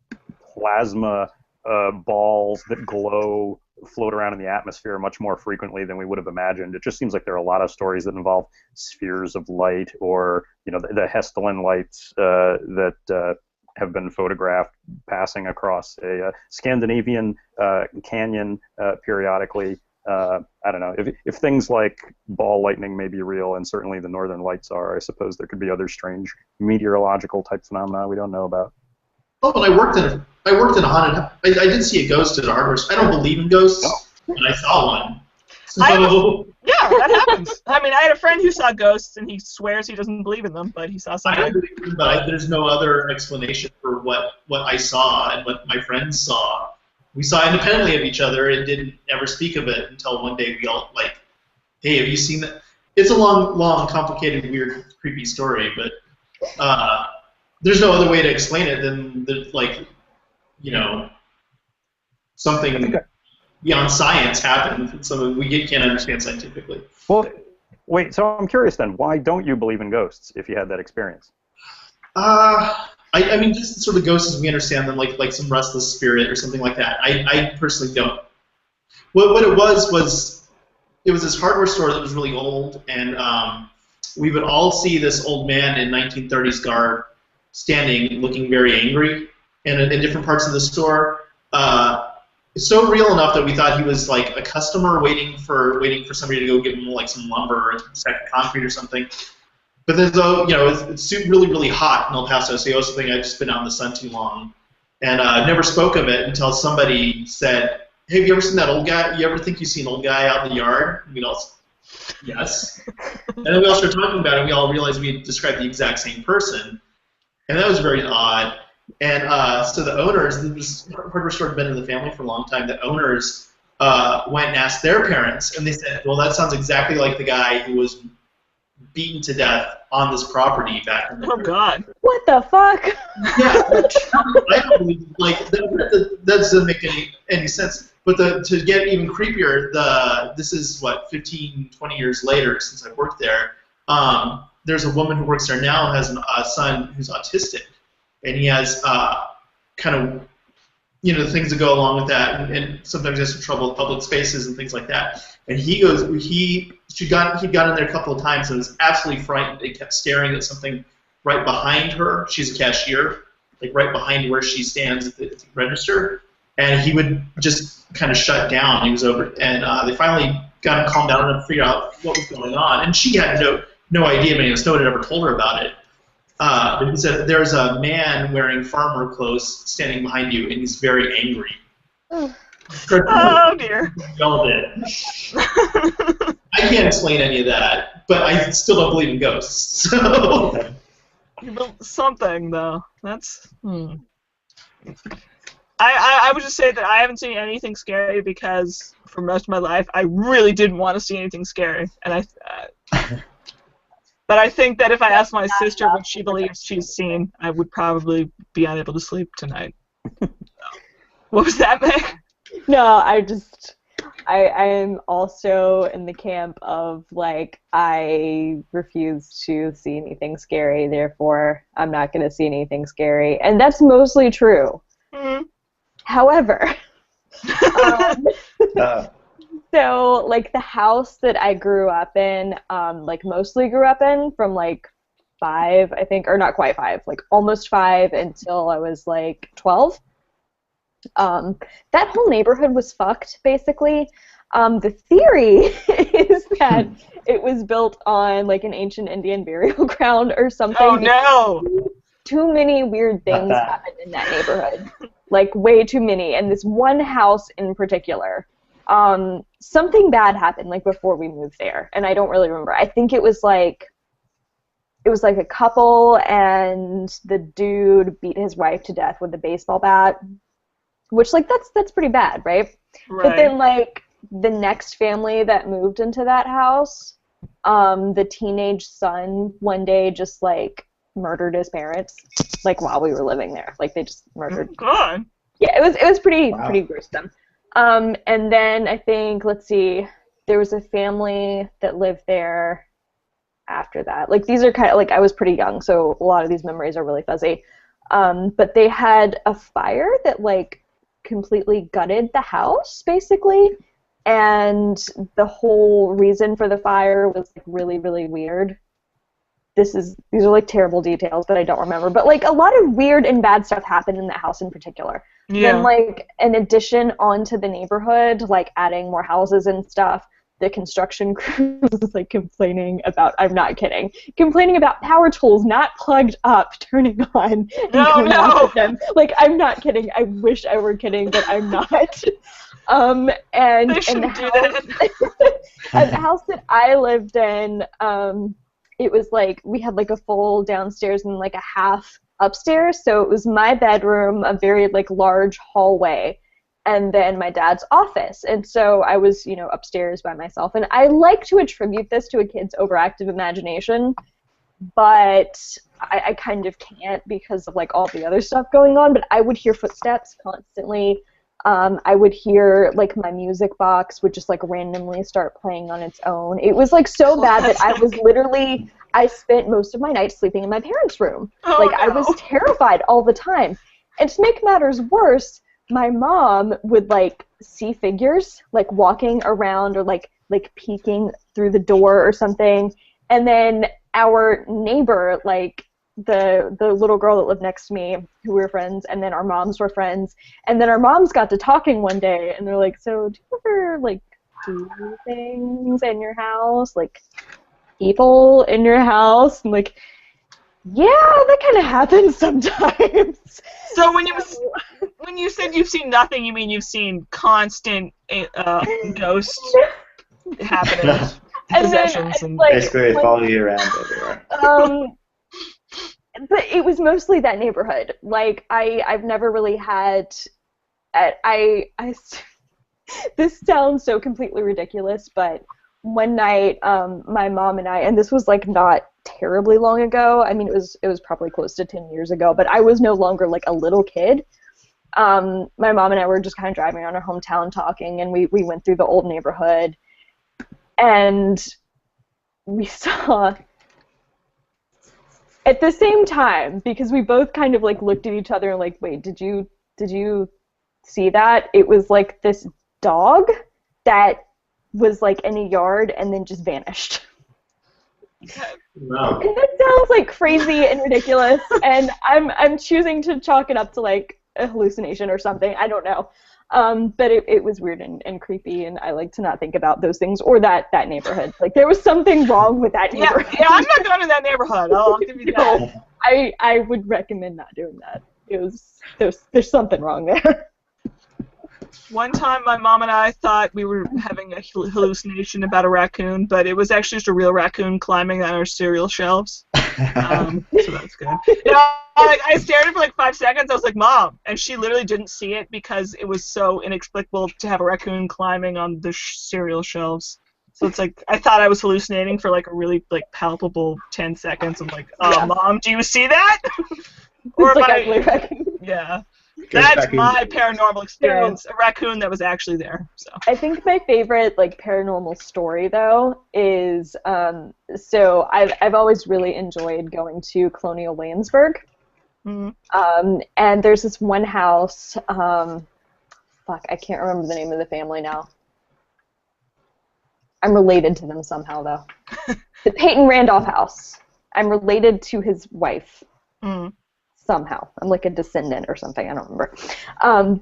S3: plasma balls that glow float around in the atmosphere much more frequently than we would have imagined. It just seems like there are a lot of stories that involve spheres of light, or the Hestelin lights that have been photographed passing across a Scandinavian canyon periodically. I don't know. If things like ball lightning may be real, and certainly the northern lights are, I suppose there could be other strange meteorological type phenomena we don't know about.
S4: Oh, and I worked in a haunted house. I did see a ghost at a hardware store. I don't believe in ghosts, but I saw one. So,
S1: yeah, that happens. I mean, I had a friend who saw ghosts, and he swears he doesn't believe in them, but he saw something.
S4: I don't believe in them, but there's no other explanation for what I saw and what my friends saw. We saw independently of each other and didn't ever speak of it until one day we all hey, have you seen that? It's a long, complicated, weird, creepy story, but there's no other way to explain it than something beyond science happened, something we can't understand scientifically.
S3: Well, wait, so I'm curious then, why don't you believe in ghosts if you had that experience?
S4: I mean, just sort of ghosts as we understand them, like some restless spirit or something like that. I personally don't. What it was this hardware store that was really old, and we would all see this old man in 1930s garb standing, looking very angry, in different parts of the store. It's so real enough that we thought he was like a customer waiting for somebody to go give him like some lumber or a sack of concrete or something. But then, though, it's really, really hot in El Paso, so you also think I've just been out in the sun too long. And I never spoke of it until somebody said, hey, have you ever seen that old guy? You ever think you see an old guy out in the yard? And we all, yes. And then we all started talking about it, and we all realized we had described the exact same person. And that was very odd. And so the owners, this hardware store had been in the family for a long time, the owners went and asked their parents, and they said, well, that sounds exactly like the guy who was beaten to death on this property back in the
S1: Oh, God.
S5: What the fuck?
S4: Yeah, I don't believe, that doesn't make any sense. But to get even creepier, this is, 15, 20 years later since I worked there, there's a woman who works there now who has a son who's autistic. And he has kind of, the things that go along with that, and sometimes he has some trouble with public spaces and things like that. And he'd gotten in there a couple of times and was absolutely frightened. He kept staring at something right behind her. She's a cashier, like right behind where she stands at the register. And he would just kind of shut down. He was over, and they finally got him calmed down and figured out what was going on. And she had no idea. I mean, no one had ever told her about it. But he said, there's a man wearing farmer clothes standing behind you, and he's very angry.
S1: Oh, dear.
S4: Yelled it. I can't explain any of that, but I still don't believe in ghosts. So.
S1: Something, though. That's... I would just say that I haven't seen anything scary because for most of my life I really didn't want to see anything scary, and but I think that if I asked my sister what she believes she's seen, I would probably be unable to sleep tonight. What was that, Meg?
S5: No, I am also in the camp of, I refuse to see anything scary, therefore I'm not going to see anything scary. And that's mostly true.
S1: Mm-hmm.
S5: However, so, the house that I grew up in, mostly grew up in from, 5, I think, or not quite 5, almost 5 until I was, 12. That whole neighborhood was fucked, basically. The theory is that it was built on, an ancient Indian burial ground or something.
S1: Oh, no!
S5: Too many weird things happened in that neighborhood. like way too many. And this one house in particular, something bad happened like before we moved there, and I don't really remember. I think it was like a couple, and the dude beat his wife to death with a baseball bat, which like that's pretty bad, right? But then like the next family that moved into that house, the teenage son one day just like murdered his parents, like while we were living there. Like they just murdered.
S1: God.
S5: Yeah, it was pretty gruesome. And then I think, let's see, there was a family that lived there after that. Like these are kind of like, I was pretty young, so a lot of these memories are really fuzzy. But they had a fire that like completely gutted the house basically, and the whole reason for the fire was like really, really weird. These are like terrible details, but I don't remember. But like a lot of weird and bad stuff happened in that house in particular. Yeah. Then like an addition onto the neighborhood, like adding more houses and stuff, the construction crew was like complaining about, I'm not kidding, complaining about power tools not plugged up, turning on, and going off with them. Like, I'm not kidding. I wish I were kidding, but I'm not. And the house that I lived in, it was like we had like a full downstairs and like a half upstairs, so it was my bedroom, a very like large hallway, and then my dad's office. And so I was, you know, upstairs by myself. And I like to attribute this to a kid's overactive imagination, but I kind of can't because of like all the other stuff going on. But I would hear footsteps constantly. I would hear like my music box would just like randomly start playing on its own. It was like so bad that I spent most of my night sleeping in my parents' room. I was terrified all the time. And to make matters worse, my mom would like see figures like walking around or like peeking through the door or something. And then our neighbor, like the little girl that lived next to me, who we were friends, and then our moms were friends, and then our moms got to talking one day, and they're like, so do you ever like do things in your house, like people in your house? And like, yeah, that kind of happens sometimes.
S1: So when you said you've seen nothing, you mean you've seen constant ghost happenings, possessions, and
S2: like, basically they follow you around everywhere.
S5: But it was mostly that neighborhood. Like I've never really had. This sounds so completely ridiculous, but one night, my mom and I, and this was like not terribly long ago. I mean, it was probably close to 10 years ago, but I was no longer like a little kid. My mom and I were just kind of driving around our hometown talking, and we went through the old neighborhood, and we saw, at the same time, because we both kind of like looked at each other and like, wait, did you see that? It was like this dog that was like in a yard and then just vanished.
S2: Wow.
S5: And that sounds like crazy and ridiculous, and I'm choosing to chalk it up to like a hallucination or something. I don't know. But it was weird and creepy, and I like to not think about those things or that neighborhood. Like there was something wrong with that neighborhood.
S1: Yeah, I'm not going to that neighborhood. I'll give you that.
S5: I would recommend not doing that. There's something wrong there.
S1: One time my mom and I thought we were having a hallucination about a raccoon, but it was actually just a real raccoon climbing on our cereal shelves. So that's good. You know, I stared at it for like 5 seconds. I was like, Mom, and she literally didn't see it because it was so inexplicable to have a raccoon climbing on the cereal shelves. So it's like I thought I was hallucinating for like a really like palpable 10 seconds. I'm like, Mom, do you see that? Or
S5: it's like raccoon.
S1: Yeah. That's my paranormal experience. A raccoon that was actually there. So
S5: I think my favorite like paranormal story though is so I've always really enjoyed going to Colonial Williamsburg. Mm-hmm. And there's this one house. I can't remember the name of the family now. I'm related to them somehow though. The Peyton Randolph house. I'm related to his wife. Mm. Somehow. I'm like a descendant or something. I don't remember.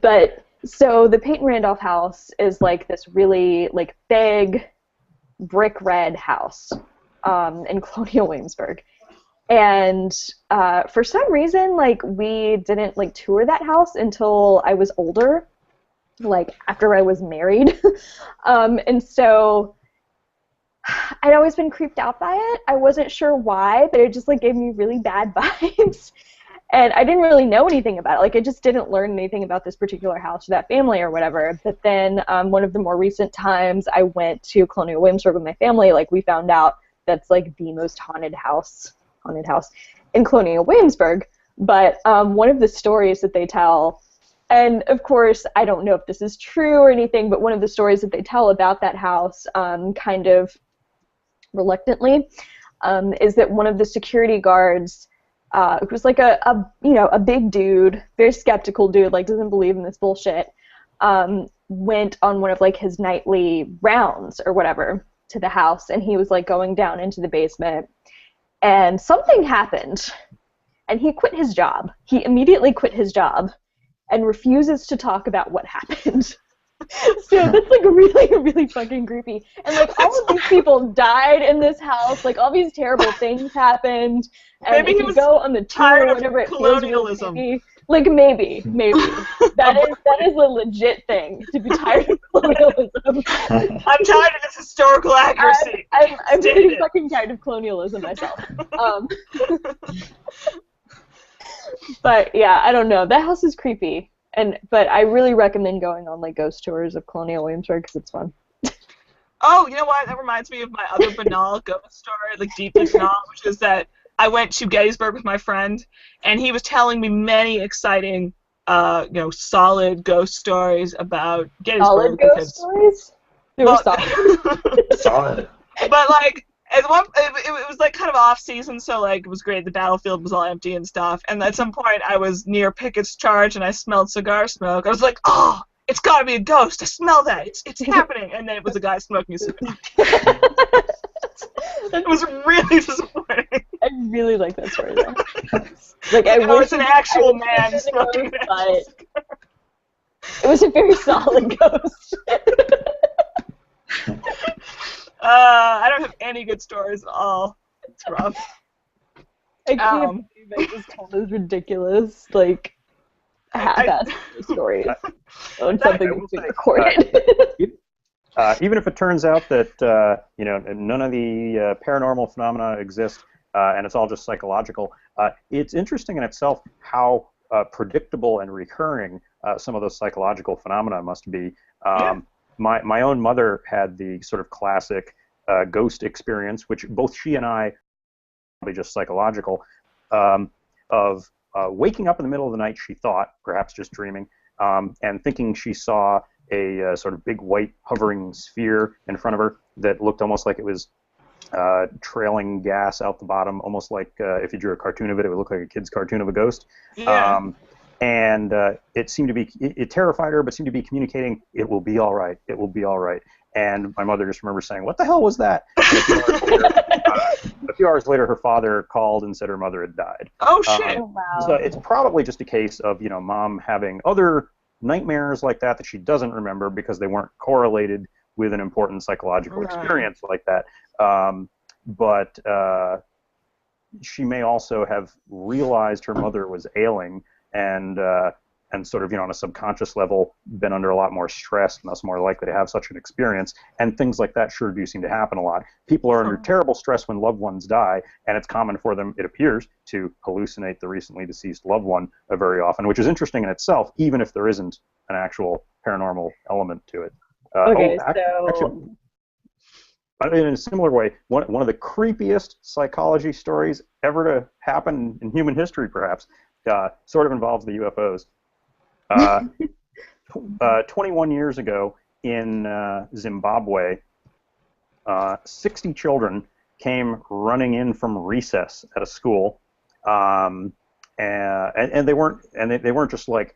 S5: But so the Peyton Randolph house is like this really like big brick red house in Colonial Williamsburg. And for some reason, like, we didn't like tour that house until I was older, like after I was married. And so I'd always been creeped out by it. I wasn't sure why, but it just like gave me really bad vibes. And I didn't really know anything about it. Like, I just didn't learn anything about this particular house or that family or whatever. But then one of the more recent times I went to Colonial Williamsburg with my family, like, we found out that's like the most haunted house in Colonial Williamsburg. But one of the stories that they tell, and of course I don't know if this is true or anything, but one of the stories that they tell about that house, kind of reluctantly, is that one of the security guards, who's like a big dude, very skeptical dude, like doesn't believe in this bullshit, went on one of like his nightly rounds or whatever to the house, and he was like going down into the basement, and something happened, and he quit his job. He immediately quit his job and refuses to talk about what happened. So that's like really, really fucking creepy. And like all of these people died in this house. Like all these terrible things happened. And
S1: Maybe
S5: if
S1: he
S5: you
S1: was
S5: go on the tour
S1: tired
S5: or
S1: of
S5: whatever, it feels
S1: colonialism.
S5: really creepy. Like maybe that is a legit thing, to be tired of colonialism.
S1: I'm tired of this historical accuracy.
S5: I'm
S1: State
S5: pretty
S1: it.
S5: fucking tired of colonialism myself. But yeah, I don't know. That house is creepy. But I really recommend going on like ghost tours of Colonial Williamsburg because it's fun.
S1: Oh, you know what? That reminds me of my other banal ghost story, like deeply banal, which is that I went to Gettysburg with my friend, and he was telling me many exciting, solid ghost stories about Gettysburg.
S5: Solid ghost stories? They were solid.
S2: Solid.
S1: But like, it was like kind of off season, so like it was great. The battlefield was all empty and stuff. And at some point, I was near Pickett's Charge, and I smelled cigar smoke. I was like, oh, it's got to be a ghost. I smell that. It's happening. And then it was a guy smoking a cigar. It was really disappointing.
S5: I really like that story though. Like
S1: it's an actual man smoking an actual cigar.
S5: It was a very solid ghost.
S1: I don't have any good stories at all. It's rough.
S5: I can't believe I just told this ridiculous, like, half-assed story on something that's being recorded.
S3: Even if it turns out that none of the paranormal phenomena exist and it's all just psychological, it's interesting in itself how predictable and recurring some of those psychological phenomena must be. My own mother had the sort of classic ghost experience, which both she and I, probably just psychological, of waking up in the middle of the night, she thought, perhaps just dreaming, and thinking she saw a sort of big white hovering sphere in front of her that looked almost like it was trailing gas out the bottom, almost like if you drew a cartoon of it, it would look like a kid's cartoon of a ghost.
S1: Yeah.
S3: And it seemed to be, it terrified her, but seemed to be communicating, it will be all right, it will be all right. And my mother just remembers saying, what the hell was that? A few hours later, her father called and said her mother had died.
S1: Oh, shit.
S5: Oh, wow.
S3: So it's probably just a case of, mom having other nightmares like that she doesn't remember because they weren't correlated with an important psychological experience like that. But she may also have realized her mother was ailing and sort of, on a subconscious level, been under a lot more stress and thus more likely to have such an experience. And things like that sure do seem to happen a lot. People are under terrible stress when loved ones die, and it's common for them, it appears, to hallucinate the recently deceased loved one very often, which is interesting in itself, even if there isn't an actual paranormal element to it. Actually, in a similar way, one of the creepiest psychology stories ever to happen in human history, perhaps, sort of involves the UFOs. 21 years ago in Zimbabwe, 60 children came running in from recess at a school, and they weren't just like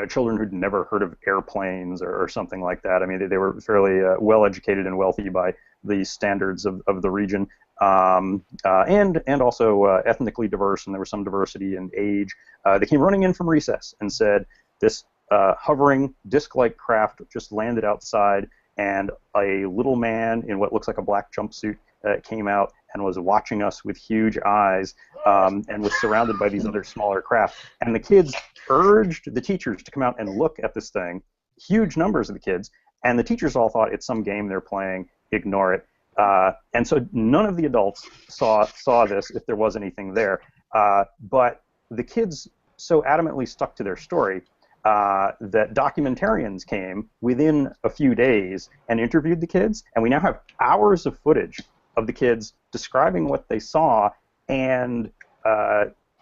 S3: children who'd never heard of airplanes or something like that. I mean, they were fairly well educated and wealthy by the standards of the region, and also ethnically diverse, and there was some diversity in age. They came running in from recess and said, this hovering disc-like craft just landed outside, and a little man in what looks like a black jumpsuit came out and was watching us with huge eyes, and was surrounded by these other smaller craft. And the kids urged the teachers to come out and look at this thing, huge numbers of the kids, and the teachers all thought it's some game they're playing, ignore it. And so none of the adults saw this, if there was anything there. But the kids so adamantly stuck to their story that documentarians came within a few days and interviewed the kids, and we now have hours of footage of the kids describing what they saw, and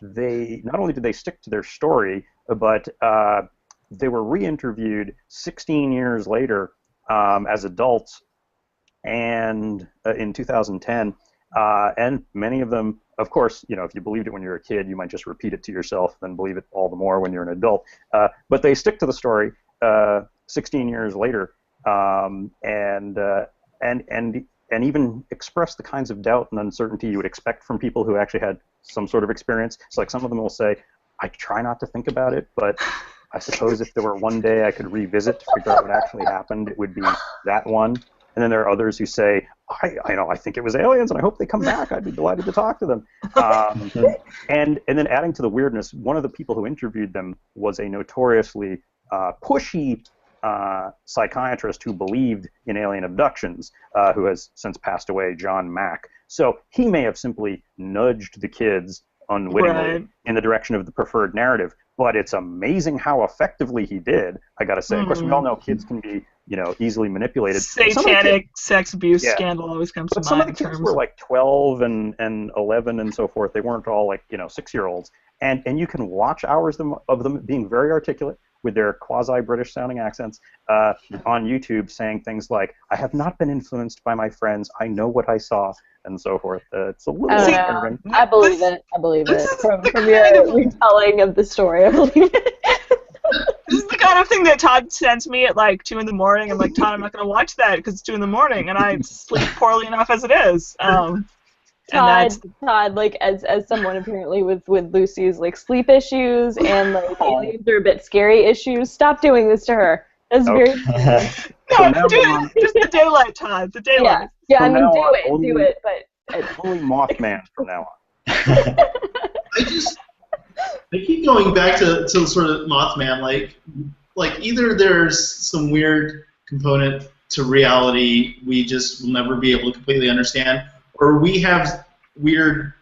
S3: they not only did they stick to their story, but they were re-interviewed 16 years later as adults, and in 2010, and many of them, of course, you know, if you believed it when you were a kid, you might just repeat it to yourself, then believe it all the more when you're an adult. But they stick to the story 16 years later, and even express the kinds of doubt and uncertainty you would expect from people who actually had some sort of experience. So, like, some of them will say, "I try not to think about it, but I suppose if there were one day I could revisit to figure out what actually happened, it would be that one." And then there are others who say, I think it was aliens, and I hope they come back. I'd be delighted to talk to them. And then adding to the weirdness, one of the people who interviewed them was a notoriously pushy psychiatrist who believed in alien abductions, who has since passed away, John Mack. So he may have simply nudged the kids unwittingly in the direction of the preferred narrative. But it's amazing how effectively he did, I gotta say. Of course, we all know kids can be, you know, easily manipulated.
S1: Satanic sex abuse scandal always comes to mind.
S3: But some of the kids were like 12 and 11 and so forth. They weren't all like, you know, 6-year-olds. And you can watch hours of them being very articulate with their quasi-British sounding accents on YouTube, saying things like, "I have not been influenced by my friends. I know what I saw," and so forth. It's a little disturbing.
S5: I believe it. From your retelling of the story, I believe it.
S1: This is the kind of thing that Todd sends me at like 2 in the morning. I'm like, Todd, I'm not going to watch that because it's 2 in the morning, and I sleep poorly enough as it is.
S5: Todd, like as someone apparently with Lucy's like sleep issues and like aliens are a bit scary issues, stop doing this to her. That's very.
S1: No, just the daylight, Todd. The daylight.
S5: Yeah. I mean, do it, but
S3: only Mothman from now on.
S4: I keep going back to sort of Mothman, like either there's some weird component to reality we just will never be able to completely understand, or we have weird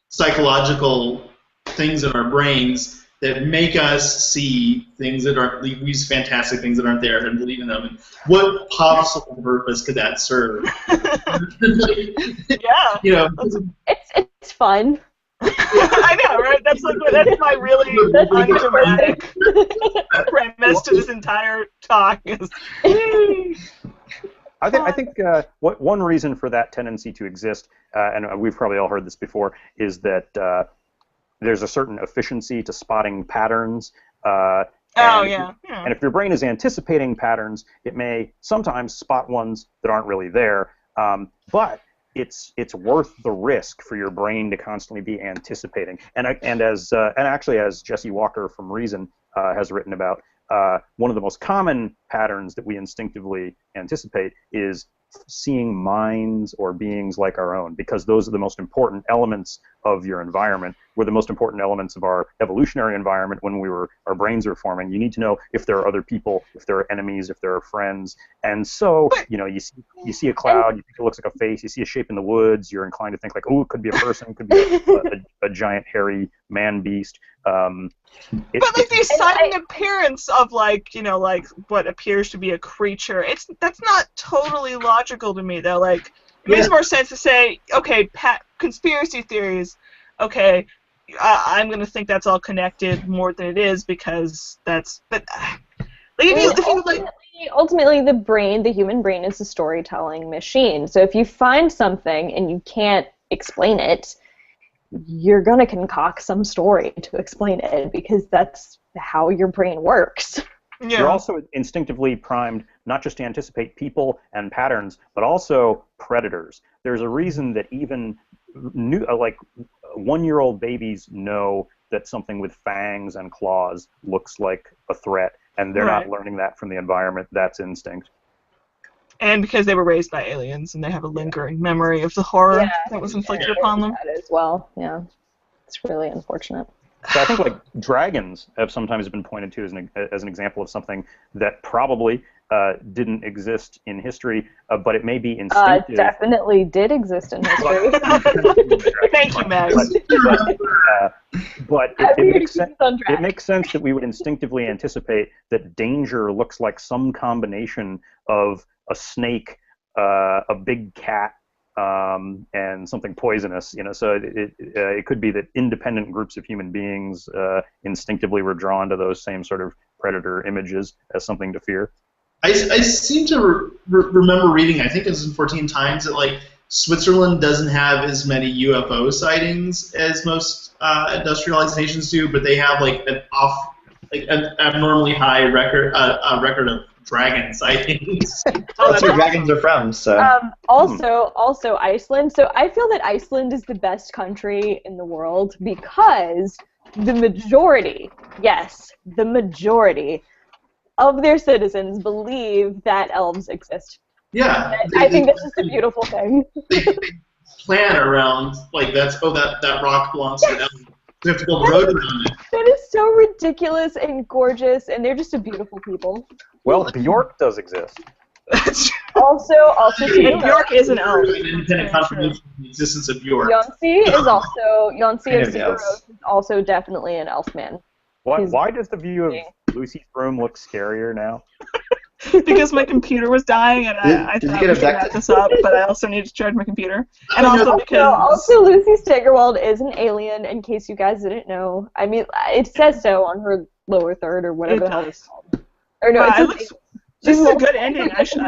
S4: psychological things in our brains that make us see things that aren't, these fantastic things that aren't there and believe in them. And what possible purpose could that serve?
S1: Yeah.
S4: You know,
S5: it's fun.
S1: I know, right? That's my really undramatic premise to this entire talk.
S3: I think one reason for that tendency to exist, and we've probably all heard this before, is that there's a certain efficiency to spotting patterns. And if your brain is anticipating patterns, it may sometimes spot ones that aren't really there. But it's worth the risk for your brain to constantly be anticipating. And actually, as Jesse Walker from Reason has written about, one of the most common patterns that we instinctively anticipate is seeing minds or beings like our own, because those are the most important elements of your environment, were the most important elements of our evolutionary environment when our brains were forming. You need to know if there are other people, if there are enemies, if there are friends. And so, you know, you see a cloud, you think it looks like a face, you see a shape in the woods, you're inclined to think like, oh, it could be a person, it could be a giant hairy man beast.
S1: But like the exciting appearance of like, you know, like what appears to be a creature, that's not totally logical to me though. Like it makes more sense to say, okay, conspiracy theories, okay, I'm gonna think that's all connected more than it is because that's. But like if you like.
S5: Ultimately, the human brain is a storytelling machine. So if you find something and you can't explain it, you're going to concoct some story to explain it because that's how your brain works.
S1: Yeah.
S3: You're also instinctively primed not just to anticipate people and patterns, but also predators. There's a reason that even like 1-year-old babies know that something with fangs and claws looks like a threat, and they're not learning that from the environment. That's instinct.
S1: And because they were raised by aliens and they have a lingering memory of the horror that was inflicted upon them.
S5: That as well, yeah. It's really unfortunate.
S3: So I think like dragons have sometimes been pointed to as an example of something that probably didn't exist in history, but it may be instinctive.
S5: Definitely did exist in history.
S1: Thank you, Max.
S3: But it makes sense that we would instinctively anticipate that danger looks like some combination of a snake, a big cat, and something poisonous. So it could be that independent groups of human beings instinctively were drawn to those same sort of predator images as something to fear.
S4: I seem to remember reading, I think it was in 14 Times, that like Switzerland doesn't have as many UFO sightings as most industrialized nations do, but they have like an abnormally high record of dragon sightings.
S2: That's where dragons are from. So.
S5: Also Iceland. So I feel that Iceland is the best country in the world because the majority of their citizens believe that elves exist.
S4: Yeah.
S5: I think that's just a beautiful thing.
S4: They plan around, like, that rock belongs to elves. They have to build a road around it.
S5: That is so ridiculous and gorgeous, and they're just a beautiful people.
S3: Well, Bjork does exist.
S5: Also
S1: Bjork is an elf.
S4: An independent confirmation of the existence of Bjork.
S5: Yonsei of Sigaros is also definitely an elf man.
S3: Why does the view of Lucy's room look scarier now?
S1: Because my computer was dying, and I thought we should wrap this up, but I also need to charge my computer. And also because...
S5: Lucy Steigerwald is an alien, in case you guys didn't know. I mean, it says so on her lower third or whatever the hell it's called. Or no,
S1: this is a good ending. I should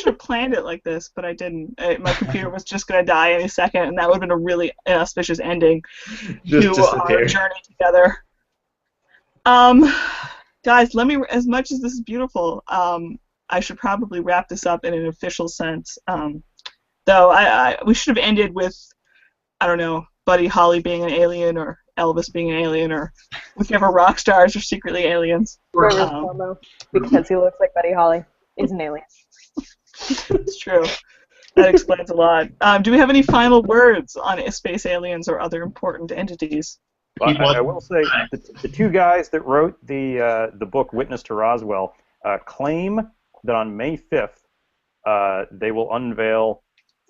S1: have planned it like this, but I didn't. My computer was just going to die any second, and that would have been a really inauspicious ending to our journey together. Guys, as much as this is beautiful, I should probably wrap this up in an official sense. Though we should have ended with, I don't know, Buddy Holly being an alien, or Elvis being an alien, or whichever rock stars are secretly aliens.
S5: Because he looks like Buddy Holly. He's an alien.
S1: It's true. That explains a lot. Do we have any final words on space aliens or other important entities?
S3: I will say the two guys that wrote the book Witness to Roswell claim that on May 5th they will unveil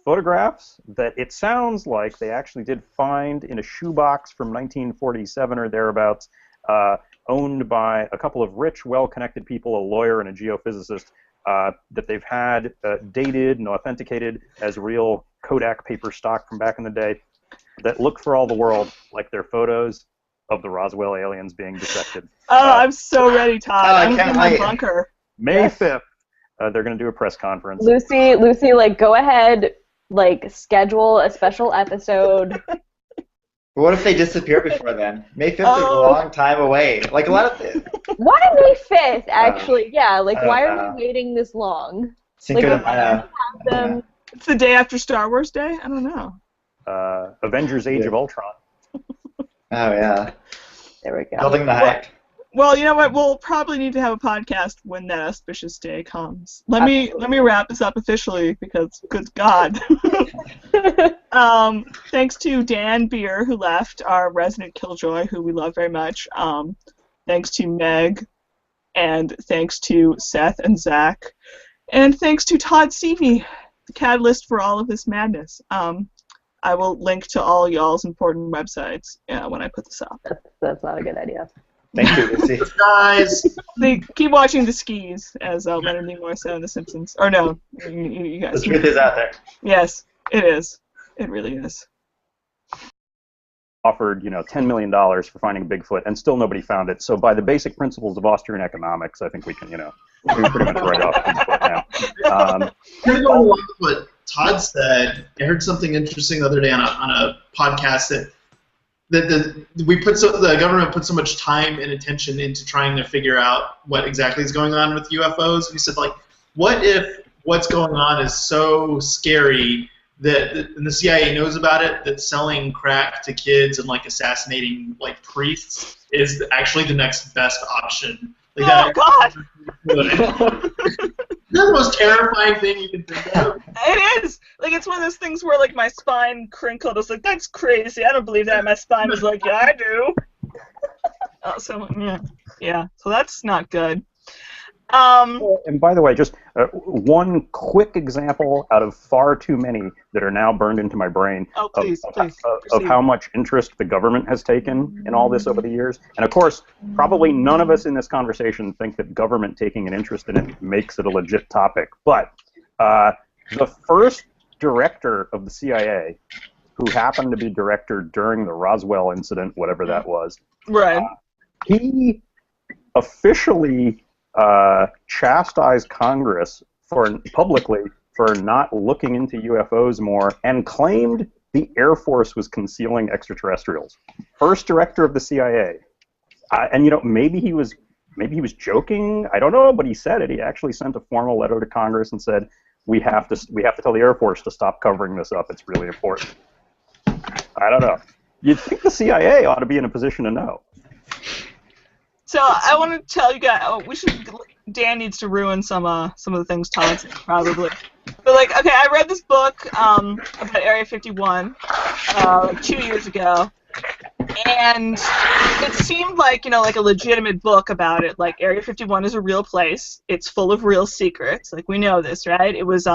S3: photographs that it sounds like they actually did find in a shoebox from 1947 or thereabouts, owned by a couple of rich, well-connected people, a lawyer and a geophysicist, that they've had dated and authenticated as real Kodak paper stock from back in the day, that look for all the world like they're photos of the Roswell aliens being dissected.
S1: I'm so ready, Todd. I'm in my bunker.
S3: May 5th, they're going to do a press conference.
S5: Lucy, like, go ahead, like, schedule a special episode.
S2: What if they disappear before then? May 5th is a long time away. Like, a lot of...
S5: Why May 5th, actually? Yeah, like, why are we waiting this long? Like,
S1: it's the day after Star Wars Day? I don't know.
S3: Avengers Age of Ultron.
S2: Oh, yeah.
S5: There we go.
S2: Building the hype.
S1: Well, you know what? We'll probably need to have a podcast when that auspicious day comes. Let me wrap this up officially, because good God. Thanks to Dan Beer, who left, our resident killjoy, who we love very much. Thanks to Meg, and thanks to Seth and Zach, and thanks to Todd Seavey, the catalyst for all of this madness. I will link to all y'all's important websites when I put this up.
S5: That's not a good idea.
S2: Thank you, Lucy.
S4: Guys!
S1: Keep watching the skis, as Leonard Nimoy said in The Simpsons. Or no, you guys.
S2: The truth is out there.
S1: Yes, it is. It really is.
S3: Offered, $10 million for finding a Bigfoot, and still nobody found it. So by the basic principles of Austrian economics, I think we can, we pretty much write off Bigfoot now.
S4: Going along with what Todd said, I heard something interesting the other day on a podcast that the government put so much time and attention into trying to figure out what exactly is going on with UFOs. We said, like, what if what's going on is so scary and the CIA knows about it, that selling crack to kids and, like, assassinating, like, priests is actually the next best option. Like,
S1: God!
S4: That's the most terrifying thing you can think of.
S1: It is. Like, it's one of those things where, like, my spine crinkled. It's like, that's crazy. I don't believe that. My spine was like, yeah, I do. So, yeah. Yeah. So that's not good.
S3: And by the way, just one quick example out of far too many that are now burned into my brain of how much interest the government has taken in all this over the years. And of course, probably none of us in this conversation think that government taking an interest in it makes it a legit topic. But the first director of the CIA, who happened to be director during the Roswell incident, whatever that was,
S1: right?
S3: He officially chastised Congress publicly for not looking into UFOs more, and claimed the Air Force was concealing extraterrestrials. First director of the CIA, and maybe he was joking. I don't know, but he said it. He actually sent a formal letter to Congress and said, "We have to tell the Air Force to stop covering this up. It's really important." I don't know. You'd think the CIA ought to be in a position to know.
S1: So I want to tell you guys, Dan needs to ruin some of the things Todd said, probably. But, like, okay, I read this book about Area 51 like 2 years ago, and it seemed like, like a legitimate book about it. Like, Area 51 is a real place. It's full of real secrets. Like, we know this, right? It was,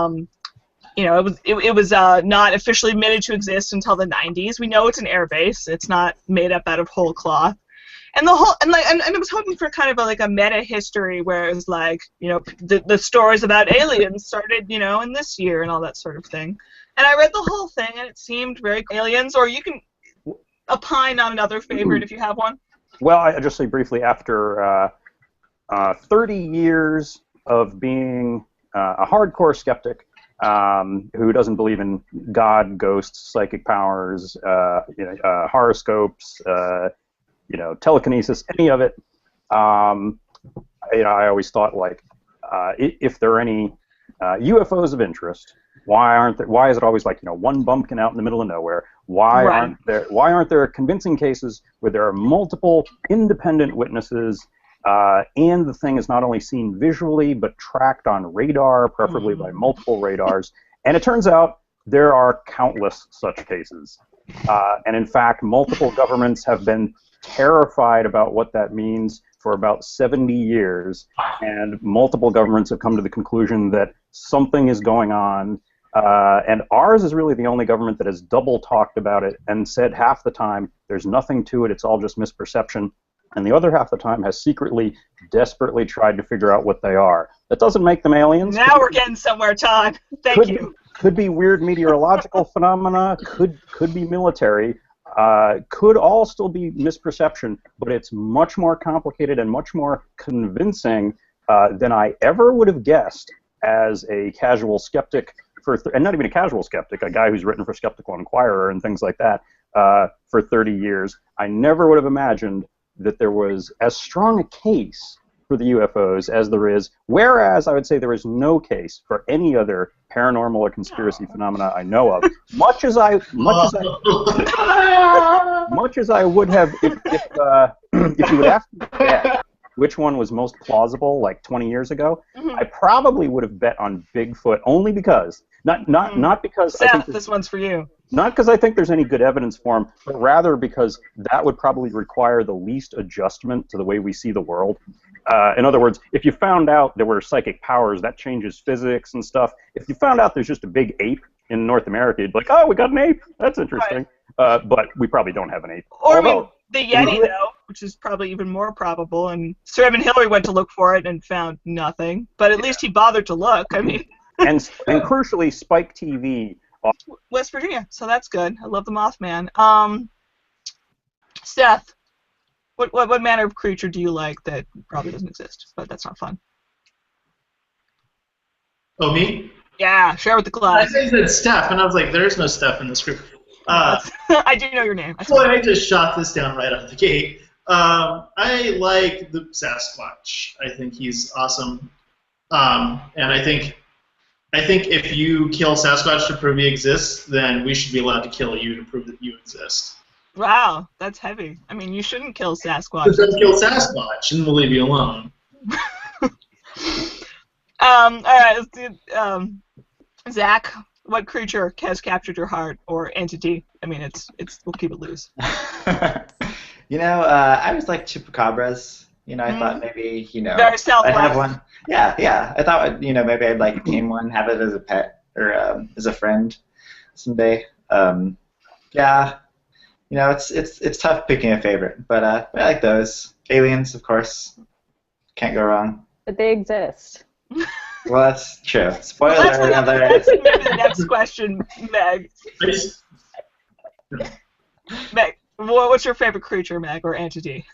S1: it was not officially admitted to exist until the 90s. We know it's an air base. It's not made up out of whole cloth. And I was hoping for kind of a meta history where it was like, the stories about aliens started, in this year and all that sort of thing. And I read the whole thing and it seemed very aliens. Or you can opine on another favorite if you have one.
S3: Well, I just say briefly, after 30 years of being a hardcore skeptic who doesn't believe in God, ghosts, psychic powers, horoscopes, telekinesis, any of it. I always thought, like, if there are any UFOs of interest, why is it always like, one bumpkin out in the middle of nowhere? Why aren't there convincing cases where there are multiple independent witnesses, and the thing is not only seen visually but tracked on radar, preferably by multiple radars? And it turns out there are countless such cases. And in fact, multiple governments have been terrified about what that means for about 70 years, and multiple governments have come to the conclusion that something is going on, and ours is really the only government that has double talked about it and said half the time there's nothing to it, it's all just misperception, and the other half the time has secretly, desperately tried to figure out what they are. That doesn't make them aliens.
S1: Now we're getting somewhere, Todd. Thank you.
S3: Could be weird meteorological phenomena, could be military, could all still be misperception, but it's much more complicated and much more convincing than I ever would have guessed as a casual skeptic, and not even a casual skeptic, a guy who's written for Skeptical Inquirer and things like that for 30 years. I never would have imagined that there was as strong a case for the UFOs as there is, whereas I would say there is no case for any other paranormal or conspiracy phenomena I know of. Much as I would have, if you would ask me to bet which one was most plausible, like 20 years ago, I probably would have bet on Bigfoot, only because not because
S1: Seth,
S3: I think
S1: this one's for you.
S3: Not because I think there's any good evidence for him, but rather because that would probably require the least adjustment to the way we see the world. In other words, if you found out there were psychic powers, that changes physics and stuff. If you found out there's just a big ape in North America, you'd be like, oh, we got an ape. That's interesting. Right. But we probably don't have an ape.
S1: Or, the Yeti, though, which is probably even more probable. And Sir Evan Hillary went to look for it and found nothing. But at least he bothered to look. I mean.
S3: and crucially, Spike TV.
S1: West Virginia, so that's good. I love the Mothman. Seth, what manner of creature do you like that probably doesn't exist? But that's not fun.
S4: Oh, me?
S1: Yeah, share with the class.
S4: I said Steph, and I was like, there's no Steph in this group.
S1: I do know your name.
S4: Boy, I just shot this down right out the gate. I like the Sasquatch. I think he's awesome. And I think if you kill Sasquatch to prove he exists, then we should be allowed to kill you to prove that you exist.
S1: Wow, that's heavy. I mean, you shouldn't kill Sasquatch.
S4: Then kill Sasquatch, and we'll leave you alone.
S1: All right, let's do, Zach, what creature has captured your heart, or entity? I mean, we'll keep it loose.
S2: I always like chupacabras. I thought maybe,
S1: Very Southwest.
S2: I'd have one. Yeah. I thought, maybe I'd like tame one, have it as a pet or as a friend someday. It's tough picking a favorite, but I like those. Aliens, of course. Can't go wrong.
S5: But they exist.
S2: Well, that's true. Spoiler.
S1: That's maybe the next question, Meg. Meg, what's your favorite creature, Meg, or entity?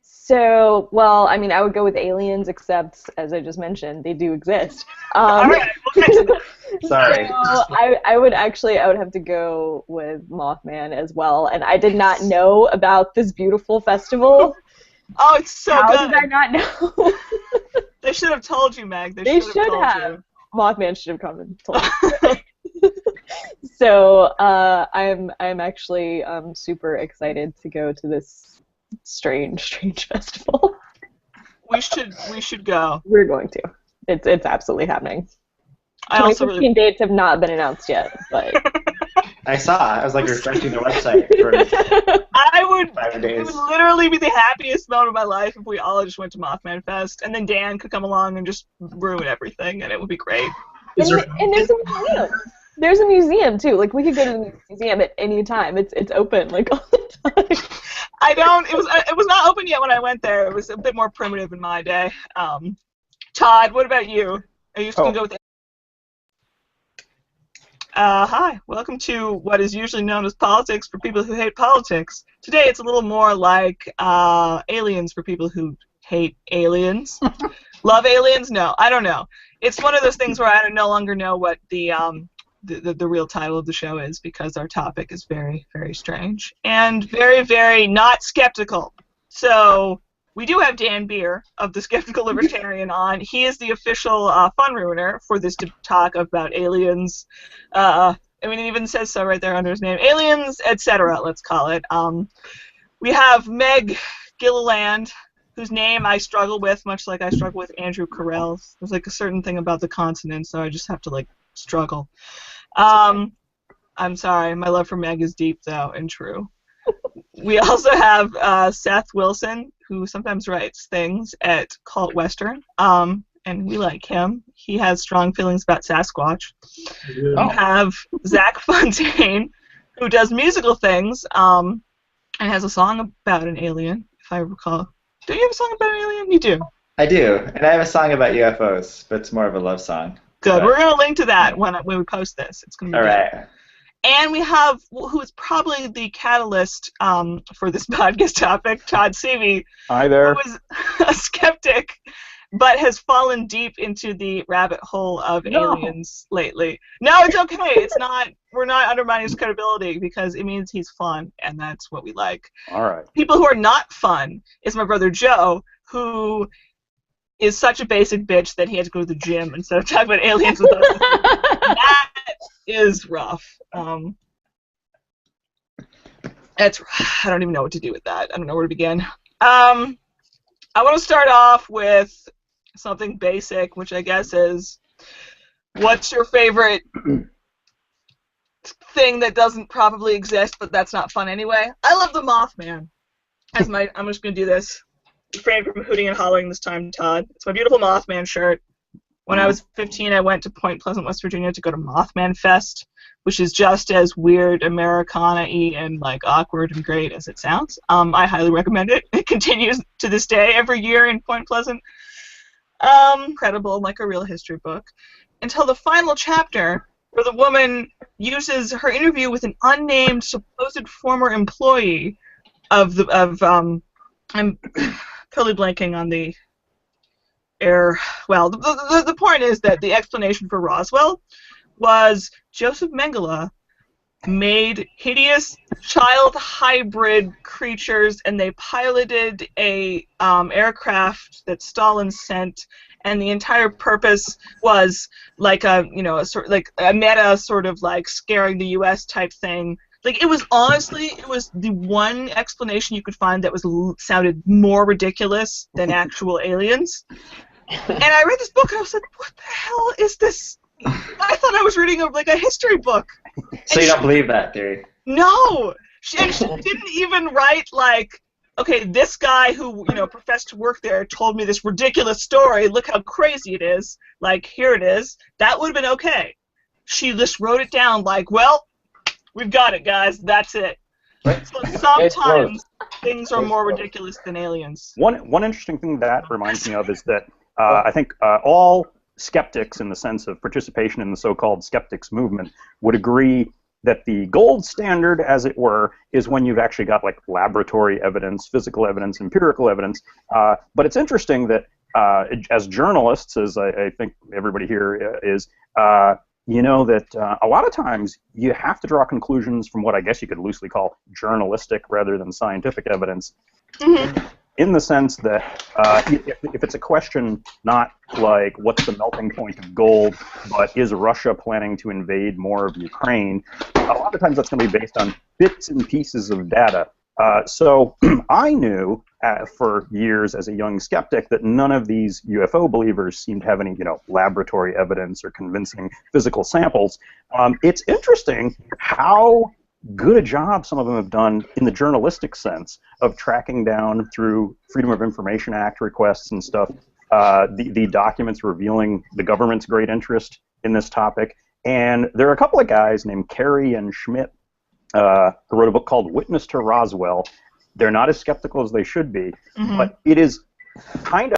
S5: So, well, I mean, I would go with aliens, except, as I just mentioned, they do exist.
S1: All right, we'll get to that.
S2: Sorry.
S5: So I would have to go with Mothman as well, and I did not know about this beautiful festival.
S1: Oh, it's so
S5: How
S1: good.
S5: How did I not know?
S1: They should have told you, Meg.
S5: They should
S1: told
S5: have.
S1: You.
S5: Mothman should have come and told me. So I'm actually super excited to go to this strange festival.
S1: We should go.
S5: We're going to. It's absolutely happening. 2015 dates have not been announced yet, but
S2: I saw. I was like refreshing the website for 5 days.
S1: It would literally be the happiest moment of my life if we all just went to Mothman Fest, and then Dan could come along and just ruin everything, and it would be great.
S5: And there's a museum. There's a museum too. Like, we could go to the museum at any time. It's open like all the time.
S1: It was not open yet when I went there. It was a bit more primitive in my day. Todd, what about you? Are you just gonna go with? Hi, welcome to what is usually known as politics for people who hate politics. Today it's a little more like aliens for people who hate aliens. Love aliens? No, I don't know. It's one of those things where I no longer know what the real title of the show is, because our topic is very, very strange and very, very not skeptical. So we do have Dan Beer of the Skeptical Libertarian on. He is the official fun ruiner for this talk about aliens. I mean, it even says so right there under his name. Aliens, etc., let's call it. We have Meg Gilliland, whose name I struggle with, much like I struggle with Andrew Carell's. There's like a certain thing about the consonant, so I just have to like struggle. I'm sorry, my love for Meg is deep though and true. We also have Seth Wilson, who sometimes writes things at Cult Western, and we like him. He has strong feelings about Sasquatch. We have Zach Fontaine, who does musical things, and has a song about an alien, if I recall. Do you have a song about an alien? You do.
S2: I do, and I have a song about UFOs, but it's more of a love song.
S1: Good. We're going to link to that when we post this. It's going to be
S2: all
S1: good.
S2: Right.
S1: And we have, who is probably the catalyst for this podcast topic, Todd Seavey.
S3: Hi there.
S1: Who is a skeptic, but has fallen deep into the rabbit hole of aliens lately. No, it's okay. It's not. We're not undermining his credibility, because it means he's fun, and that's what we like.
S3: All right.
S1: People who are not fun is my brother Joe, who is such a basic bitch that he had to go to the gym instead of talking about aliens with us. That is rough. I don't even know what to do with that. I don't know where to begin. I want to start off with something basic, which I guess is, what's your favorite thing that doesn't probably exist, but that's not fun anyway? I love the Mothman. I'm just going to do this. Refrain from hooting and hollering this time, Todd. It's my beautiful Mothman shirt. When I was 15, I went to Point Pleasant, West Virginia to go to Mothman Fest, which is just as weird, Americana-y, and like awkward and great as it sounds. I highly recommend it. It continues to this day every year in Point Pleasant. Incredible, like a real history book. Until the final chapter, where the woman uses her interview with an unnamed supposed former employee of I'm totally blanking on the air. Well, the point is that the explanation for Roswell was Joseph Mengele made hideous child hybrid creatures, and they piloted a aircraft that Stalin sent, and the entire purpose was like a meta sort of like scaring the U.S. type thing. Like, it was the one explanation you could find that sounded more ridiculous than actual aliens. And I read this book and I was like, what the hell is this? I thought I was reading a history book.
S2: So you don't believe that theory?
S1: No! And she didn't even write, like, okay, this guy who, professed to work there told me this ridiculous story. Look how crazy it is. Like, here it is. That would have been okay. She just wrote it down like, well, we've got it, guys. That's it. So sometimes things are more ridiculous than aliens.
S3: One interesting thing that reminds me of is that I think all skeptics, in the sense of participation in the so-called skeptics movement, would agree that the gold standard, as it were, is when you've actually got like laboratory evidence, physical evidence, empirical evidence. But it's interesting that as journalists, as I think everybody here is, that a lot of times you have to draw conclusions from what I guess you could loosely call journalistic rather than scientific evidence. Mm-hmm. In the sense that if it's a question not like what's the melting point of gold, but is Russia planning to invade more of Ukraine, a lot of times that's going to be based on bits and pieces of data. So I knew for years as a young skeptic that none of these UFO believers seemed to have any, laboratory evidence or convincing physical samples. It's interesting how good a job some of them have done in the journalistic sense of tracking down through Freedom of Information Act requests and stuff the documents revealing the government's great interest in this topic. And there are a couple of guys named Carey and Schmidt who wrote a book called Witness to Roswell. They're not as skeptical as they should be, but it is kind of